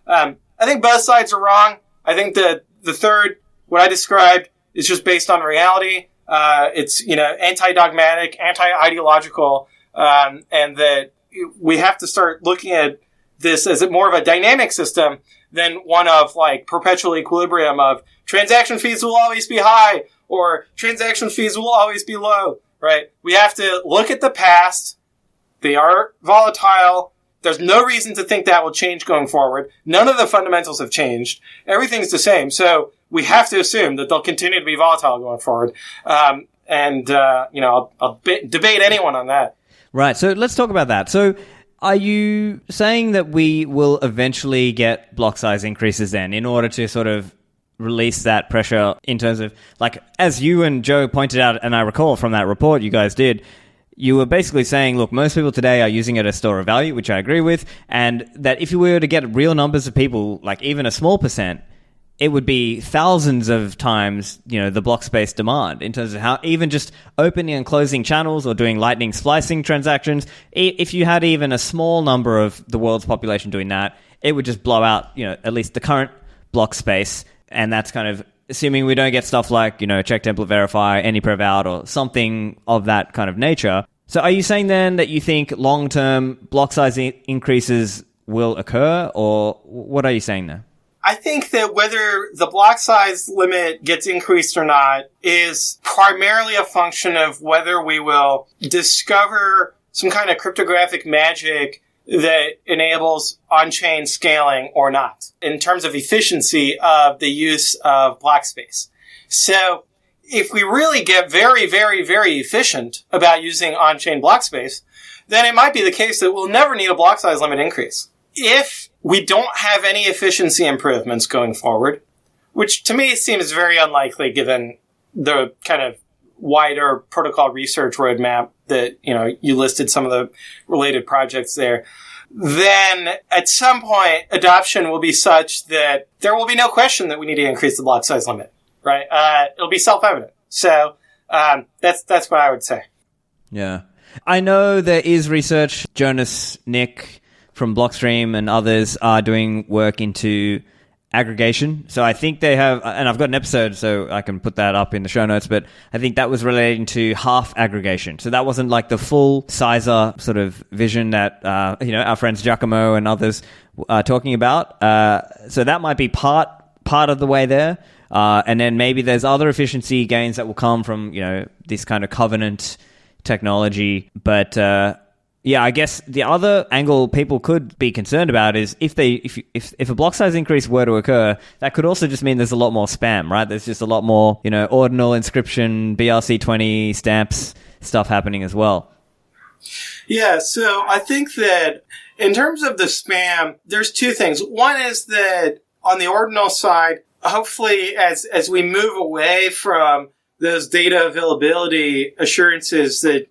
S1: I think both sides are wrong. I think that the third, what I described, is just based on reality. It's, anti-dogmatic, anti-ideological, and that we have to start looking at this as more of a dynamic system than one of like perpetual equilibrium of transaction fees will always be high or transaction fees will always be low, right? We have to look at the past. They are volatile. There's no reason to think that will change going forward. None of the fundamentals have changed. Everything's the same. So we have to assume that they'll continue to be volatile going forward. I'll debate anyone on that.
S2: Right. So let's talk about that. So are you saying that we will eventually get block size increases then in order to sort of release that pressure in terms of, like, as you and Joe pointed out, and I recall from that report you guys did, you were basically saying, look, most people today are using it as store of value, which I agree with, and that if you were to get real numbers of people, like even a small percent, it would be thousands of times, the block space demand in terms of how even just opening and closing channels or doing lightning splicing transactions. If you had even a small number of the world's population doing that, it would just blow out, at least the current block space And that's kind of assuming we don't get stuff like, check template verify, any prev out, or something of that kind of nature. So are you saying then that you think long-term block size increases will occur, or what are you saying there?
S1: I think that whether the block size limit gets increased or not is primarily a function of whether we will discover some kind of cryptographic magic that enables on-chain scaling or not in terms of efficiency of the use of block space. So if we really get very, very, very efficient about using on-chain block space, then it might be the case that we'll never need a block size limit increase. If we don't have any efficiency improvements going forward, which to me seems very unlikely given the kind of wider protocol research roadmap that, you listed some of the related projects there, then at some point adoption will be such that there will be no question that we need to increase the block size limit, right? It'll be self-evident. So that's what I would say.
S2: Yeah. I know there is research. Jonas, Nick from Blockstream and others are doing work into aggregation. So I think they have, and I've got an episode, so I can put that up in the show notes, but I think that was relating to half aggregation. So that wasn't like the full sizer sort of vision that, our friends Giacomo and others are talking about. So that might be part of the way there. And then maybe there's other efficiency gains that will come from, this kind of covenant technology. But, yeah, I guess the other angle people could be concerned about is if a block size increase were to occur, that could also just mean there's a lot more spam, right? There's just a lot more, ordinal inscription, BRC20 stamps stuff happening as well.
S1: Yeah, so I think that in terms of the spam, there's two things. One is that on the ordinal side, hopefully as we move away from those data availability assurances that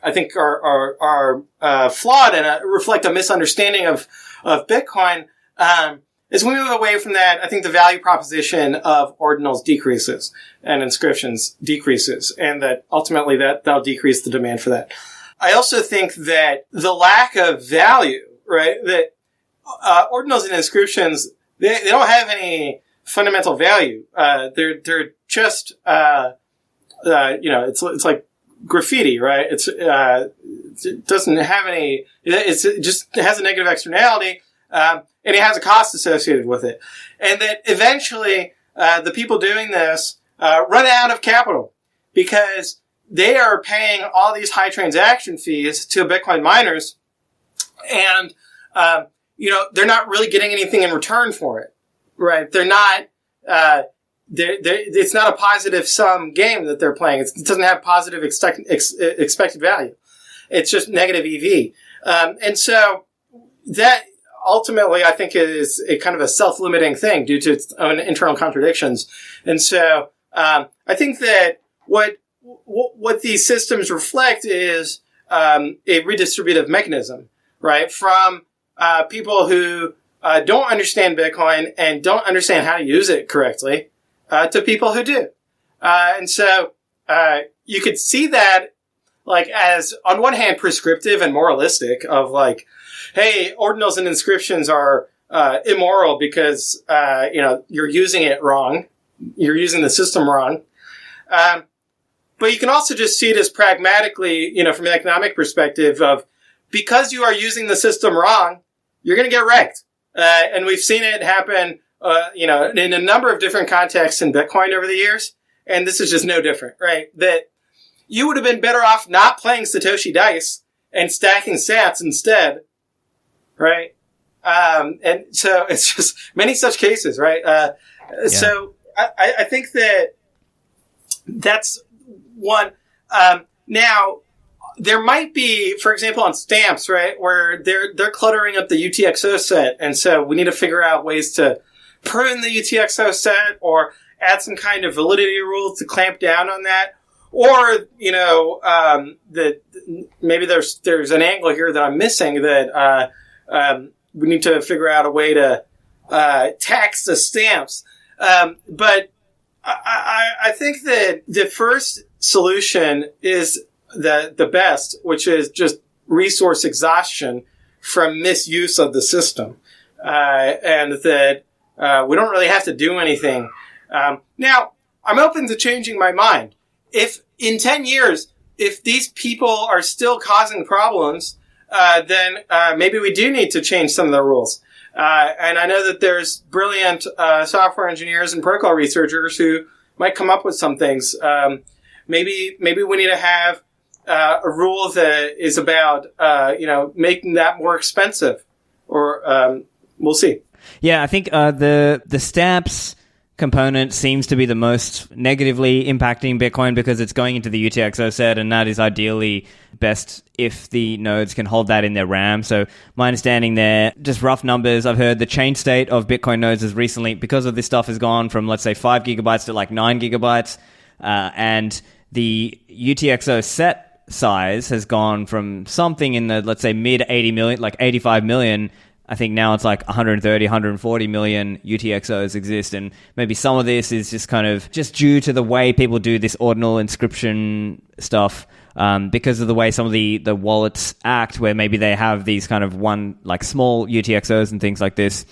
S1: I think are flawed and reflect a misunderstanding of Bitcoin. As we move away from that, I think the value proposition of ordinals decreases and inscriptions decreases, and that ultimately that'll decrease the demand for that. I also think that the lack of value, right? That ordinals and inscriptions they don't have any fundamental value. They're just it's like graffiti, right? It doesn't have any, it just has a negative externality, and it has a cost associated with it. And that eventually, the people doing this, run out of capital because they are paying all these high transaction fees to Bitcoin miners, and, they're not really getting anything in return for it, right? They're not, it's not a positive sum game that they're playing. It doesn't have positive expected value. It's just negative EV. And so that ultimately I think is a kind of a self-limiting thing due to its own internal contradictions. And so, I think that what these systems reflect is, a redistributive mechanism, right? From, people who, don't understand Bitcoin and don't understand how to use it correctly, to people who do. And so, you could see that, like, as, on one hand, prescriptive and moralistic of, like, hey, ordinals and inscriptions are, immoral because, you're using it wrong. You're using the system wrong. But you can also just see it as pragmatically, from an economic perspective of, because you are using the system wrong, you're going to get wrecked. And we've seen it happen in a number of different contexts in Bitcoin over the years. And this is just no different, right? That you would have been better off not playing Satoshi Dice and stacking sats instead, right? And so it's just many such cases, right? So I think that's one. Now, there might be, for example, on stamps, right, where they're cluttering up the UTXO set. And so we need to figure out ways to prune the UTXO set or add some kind of validity rules to clamp down on that. Or, maybe there's an angle here that I'm missing that, we need to figure out a way to, tax the stamps. But I think that the first solution is the best, which is just resource exhaustion from misuse of the system. And that We don't really have to do anything. Now, I'm open to changing my mind. If in 10 years, if these people are still causing problems, then maybe we do need to change some of the rules. And I know that there's brilliant software engineers and protocol researchers who might come up with some things. Maybe we need to have a rule that is about making that more expensive, or we'll see.
S2: Yeah, I think the stamps component seems to be the most negatively impacting Bitcoin because it's going into the UTXO set, and that is ideally best if the nodes can hold that in their RAM. So my understanding there, just rough numbers, I've heard the chain state of Bitcoin nodes has recently, because of this stuff, has gone from, let's say, 5 gigabytes to like 9 gigabytes, and the UTXO set size has gone from something in the, let's say, mid 80 million, like 85 million. I think now it's like 130, 140 million UTXOs exist, and maybe some of this is just kind of just due to the way people do this ordinal inscription stuff, because of the way some of the wallets act, where maybe they have these kind of like small UTXOs and things like this.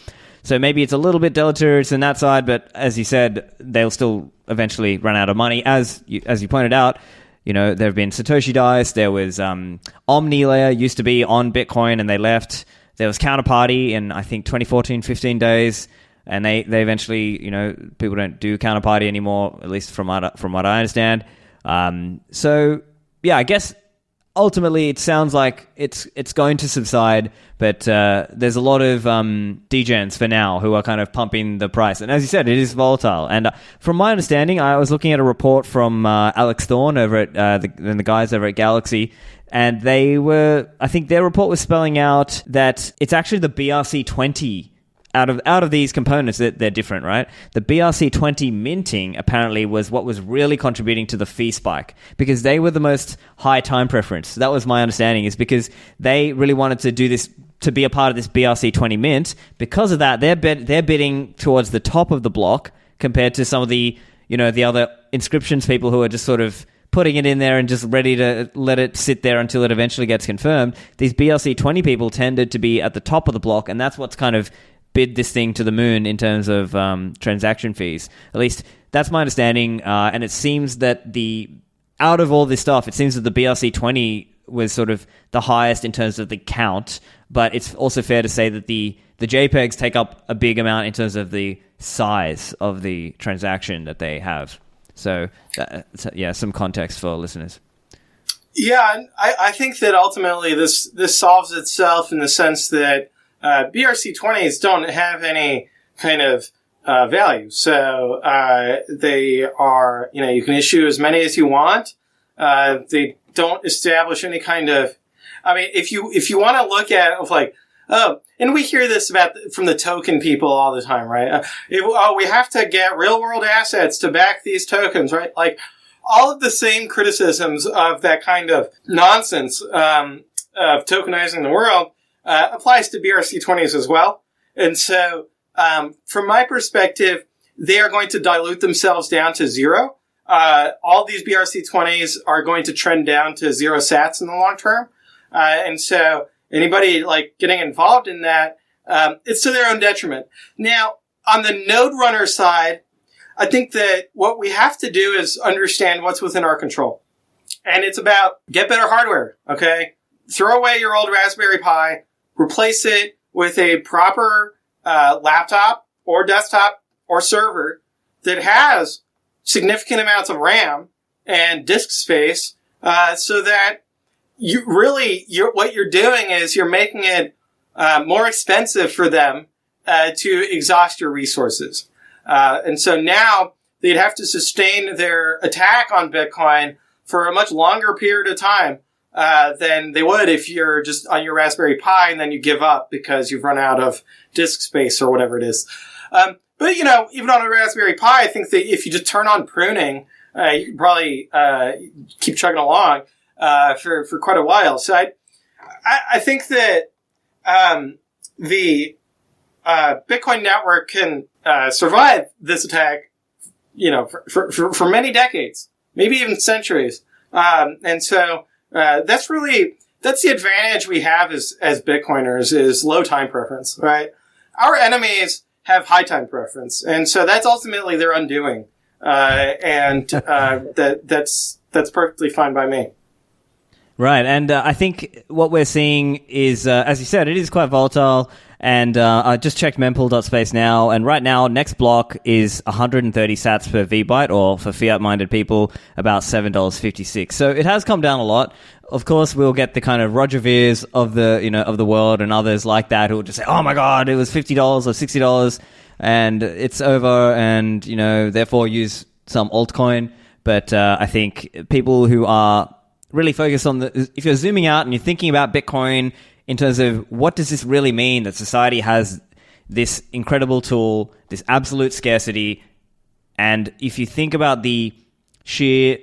S2: So maybe it's a little bit deleterious in that side, but as you said, they'll still eventually run out of money. As you pointed out, there have been Satoshi Dice, there was OmniLayer used to be on Bitcoin and they left. There was Counterparty in, I think, 2014, 15 days, and they eventually, people don't do Counterparty anymore, at least from what I understand. So, yeah, I guess ultimately it sounds like it's going to subside, but there's a lot of degens for now who are kind of pumping the price. And as you said, it is volatile. And from my understanding, I was looking at a report from Alex Thorne over at the guys over at Galaxy, and I think their report was spelling out that it's actually the BRC20 out of these components that they're different, right? The BRC20 minting apparently was what was really contributing to the fee spike, because they were the most high time preference. That was my understanding, is because they really wanted to do this, to be a part of this BRC20 mint. Because of that, they're bidding towards the top of the block compared to some of the other inscriptions people who are just sort of putting it in there and just ready to let it sit there until it eventually gets confirmed. These BRC20 people tended to be at the top of the block, and that's what's kind of bid this thing to the moon in terms of transaction fees. At least that's my understanding, and it seems that out of all this stuff, it seems that the BRC20 was sort of the highest in terms of the count, but it's also fair to say that the JPEGs take up a big amount in terms of the size of the transaction that they have. So, some context for listeners.
S1: Yeah, I think that ultimately this solves itself in the sense that BRC20s don't have any kind of value. So they are, you can issue as many as you want. They don't establish any kind of, if you want to look at it, like, and we hear this from the token people all the time, right? We have to get real world assets to back these tokens, right? Like all of the same criticisms of that kind of nonsense of tokenizing the world applies to BRC20s as well. And so, from my perspective, they are going to dilute themselves down to zero. All these BRC20s are going to trend down to zero sats in the long term. And so anybody like getting involved in that, it's to their own detriment. Now, on the node runner side, I think that what we have to do is understand what's within our control. And it's about get better hardware, okay? Throw away your old Raspberry Pi, replace it with a proper laptop or desktop or server that has significant amounts of RAM and disk space, so that what you're doing is you're making it more expensive for them to exhaust your resources. And so now they'd have to sustain their attack on Bitcoin for a much longer period of time than they would if you're just on your Raspberry Pi and then you give up because you've run out of disk space or whatever it is. But even on a Raspberry Pi, I think that if you just turn on pruning, you can probably keep chugging along for quite a while. So I think that the Bitcoin network can survive this attack, for many decades, maybe even centuries. And so that's the advantage we have as Bitcoiners, is low time preference, right? Our enemies have high time preference. And so that's ultimately their undoing. That's perfectly fine by me.
S2: Right, and I think what we're seeing is, as you said, it is quite volatile, and I just checked Mempool.space now, and right now, next block is 130 sats per VByte, or for fiat-minded people, about $7.56. So it has come down a lot. Of course, we'll get the kind of Roger Veers of the world and others like that who will just say, oh my God, it was $50 or $60, and it's over, and, therefore use some altcoin. But I think people who are really focus on if you're zooming out and you're thinking about Bitcoin in terms of what does this really mean that society has this incredible tool, this absolute scarcity, and if you think about the sheer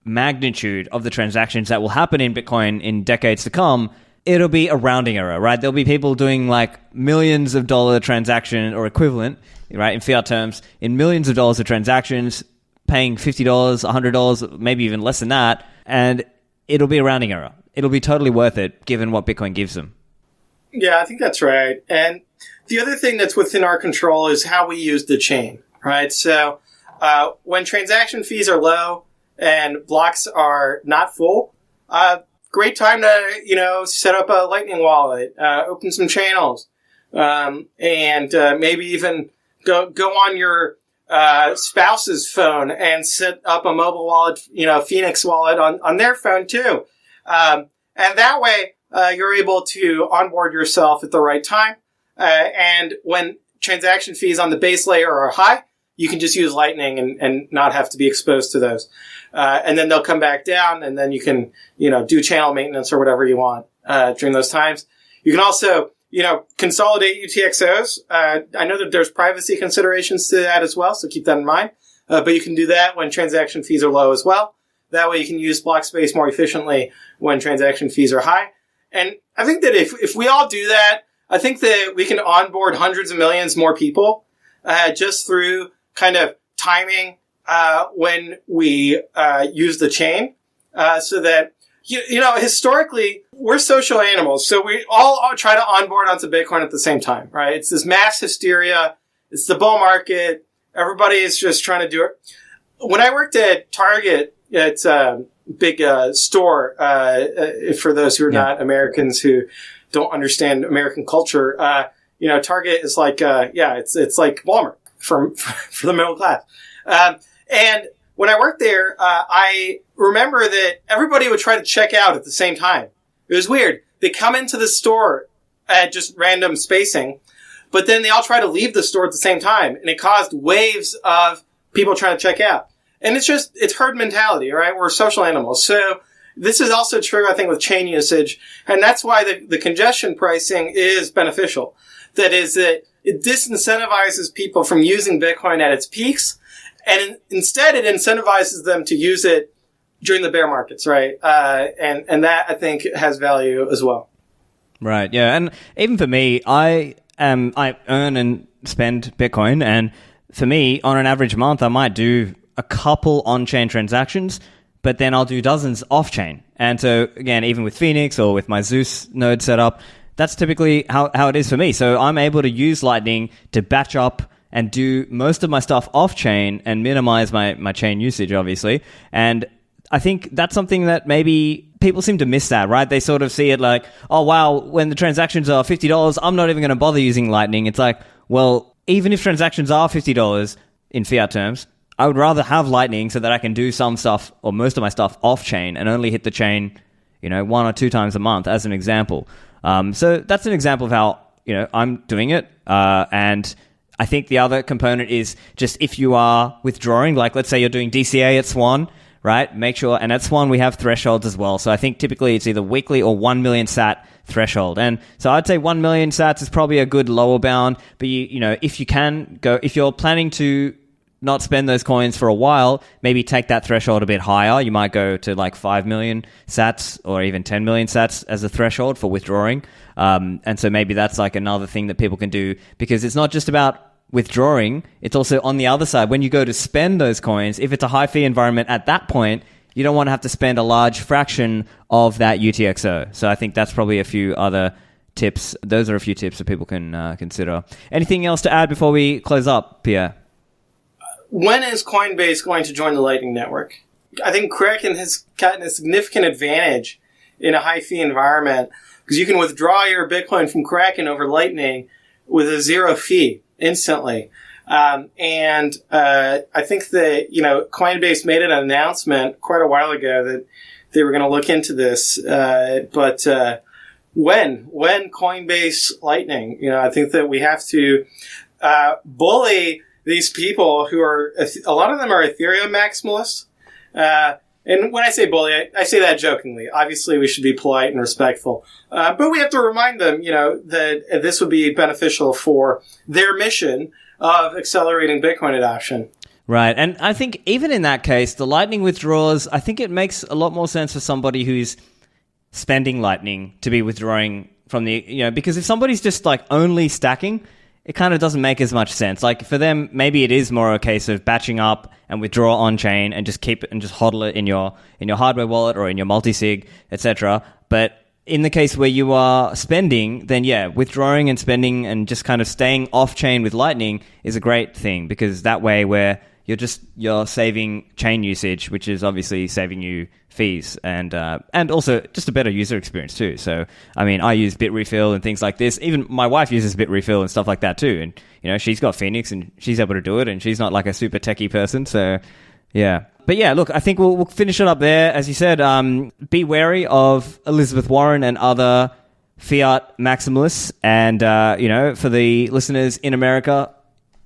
S2: magnitude of the transactions that will happen in Bitcoin in decades to come, it'll be a rounding error, right? There'll be people doing like millions of dollar transaction or equivalent, right, in fiat terms, in millions of dollars of transactions, paying $50, $100, maybe even less than that, and it'll be a rounding error. It'll be totally worth it, given what Bitcoin gives them.
S1: Yeah, I think that's right. And the other thing that's within our control is how we use the chain, right? So when transaction fees are low and blocks are not full, great time to, set up a Lightning wallet, open some channels, and maybe even go on your spouse's phone and set up a mobile wallet, Phoenix wallet on their phone too. And that way, you're able to onboard yourself at the right time. And when transaction fees on the base layer are high, you can just use Lightning and not have to be exposed to those. And then they'll come back down, and then you can, do channel maintenance or whatever you want, during those times. You can also, consolidate UTXOs. I know that there's privacy considerations to that as well, so keep that in mind. But you can do that when transaction fees are low as well. That way you can use block space more efficiently when transaction fees are high. And I think that if we all do that, I think that we can onboard hundreds of millions more people, just through kind of timing, when we, use the chain, so that, historically, we're social animals, so we all try to onboard onto Bitcoin at the same time, right? It's this mass hysteria. It's the bull market. Everybody is just trying to do it. When I worked at Target, it's a big store, for those who are not Americans who don't understand American culture. Target is like, it's like Walmart for the middle class. And when I worked there, I remember that everybody would try to check out at the same time. It was weird. They come into the store at just random spacing, but then they all try to leave the store at the same time, and it caused waves of people trying to check out. And it's herd mentality, right? We're social animals. So this is also true, I think, with chain usage, and that's why the congestion pricing is beneficial. That is that it disincentivizes people from using Bitcoin at its peaks, and instead it incentivizes them to use it during the bear markets, right? And that, I think, has value as well.
S2: Right, yeah. And even for me, I earn and spend Bitcoin, and for me, on an average month, I might do a couple on-chain transactions, but then I'll do dozens off-chain. And so, again, even with Phoenix or with my Zeus node setup, that's typically how it is for me. So I'm able to use Lightning to batch up and do most of my stuff off-chain and minimize my chain usage, obviously. And I think that's something that maybe people seem to miss that, right? They sort of see it like, oh, wow, when the transactions are $50, I'm not even going to bother using Lightning. It's like, well, even if transactions are $50 in fiat terms, I would rather have Lightning so that I can do some stuff or most of my stuff off-chain and only hit the chain, 1 or 2 times a month, as an example. So that's an example of how, I'm doing it. And I think the other component is just if you are withdrawing, like let's say you're doing DCA at Swan, right? Make sure, and at Swan we have thresholds as well. So I think typically it's either weekly or 1 million sat threshold. And so I'd say 1 million sats is probably a good lower bound. But if you can go, if you're planning to not spend those coins for a while, maybe take that threshold a bit higher. You might go to like 5 million sats or even 10 million sats as a threshold for withdrawing. And so maybe that's like another thing that people can do, because it's not just about withdrawing. It's also on the other side. When you go to spend those coins, if it's a high fee environment at that point, you don't want to have to spend a large fraction of that UTXO. So I think that's probably a few other tips. Those are a few tips that people can consider. Anything else to add before we close up, Pierre?
S1: When is Coinbase going to join the Lightning Network? I think Kraken has gotten a significant advantage in a high-fee environment because you can withdraw your Bitcoin from Kraken over Lightning with a zero fee instantly. I think that, Coinbase made an announcement quite a while ago that they were going to look into this. But when Coinbase Lightning, I think that we have to bully these people who are, a lot of them are Ethereum maximalists. And when I say bully, I say that jokingly. Obviously, we should be polite and respectful. But we have to remind them, that this would be beneficial for their mission of accelerating Bitcoin adoption.
S2: Right. And I think even in that case, the Lightning withdrawals, I think it makes a lot more sense for somebody who's spending Lightning to be withdrawing from the, because if somebody's just like only stacking, it kind of doesn't make as much sense. Like for them, maybe it is more a case of batching up and withdraw on chain and just keep it and just hodl it in your hardware wallet or in your multi-sig, etc. But in the case where you are spending, then yeah, withdrawing and spending and just kind of staying off chain with Lightning is a great thing, because that way where you're saving chain usage, which is obviously saving you fees and also just a better user experience too. So, I mean, I use Bitrefill and things like this. Even my wife uses Bitrefill and stuff like that too. And, she's got Phoenix and she's able to do it, and she's not like a super techie person. So, yeah. But yeah, look, I think we'll finish it up there. As you said, be wary of Elizabeth Warren and other fiat maximalists. And, for the listeners in America,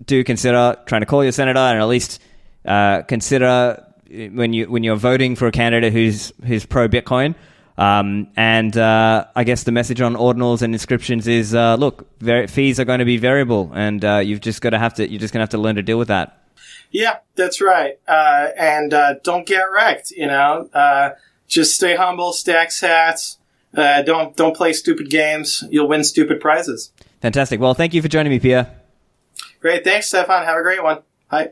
S2: do consider trying to call your senator, and at least consider when you're voting for a candidate who's pro Bitcoin. I guess the message on ordinals and inscriptions is, look, fees are going to be variable, and you're just going to have to learn to deal with that.
S1: Yeah, that's right. Don't get wrecked. Just stay humble, stack sats. Don't play stupid games. You'll win stupid prizes.
S2: Fantastic. Well, thank you for joining me, Pierre.
S1: Great. Thanks, Stephan. Have a great one. Bye.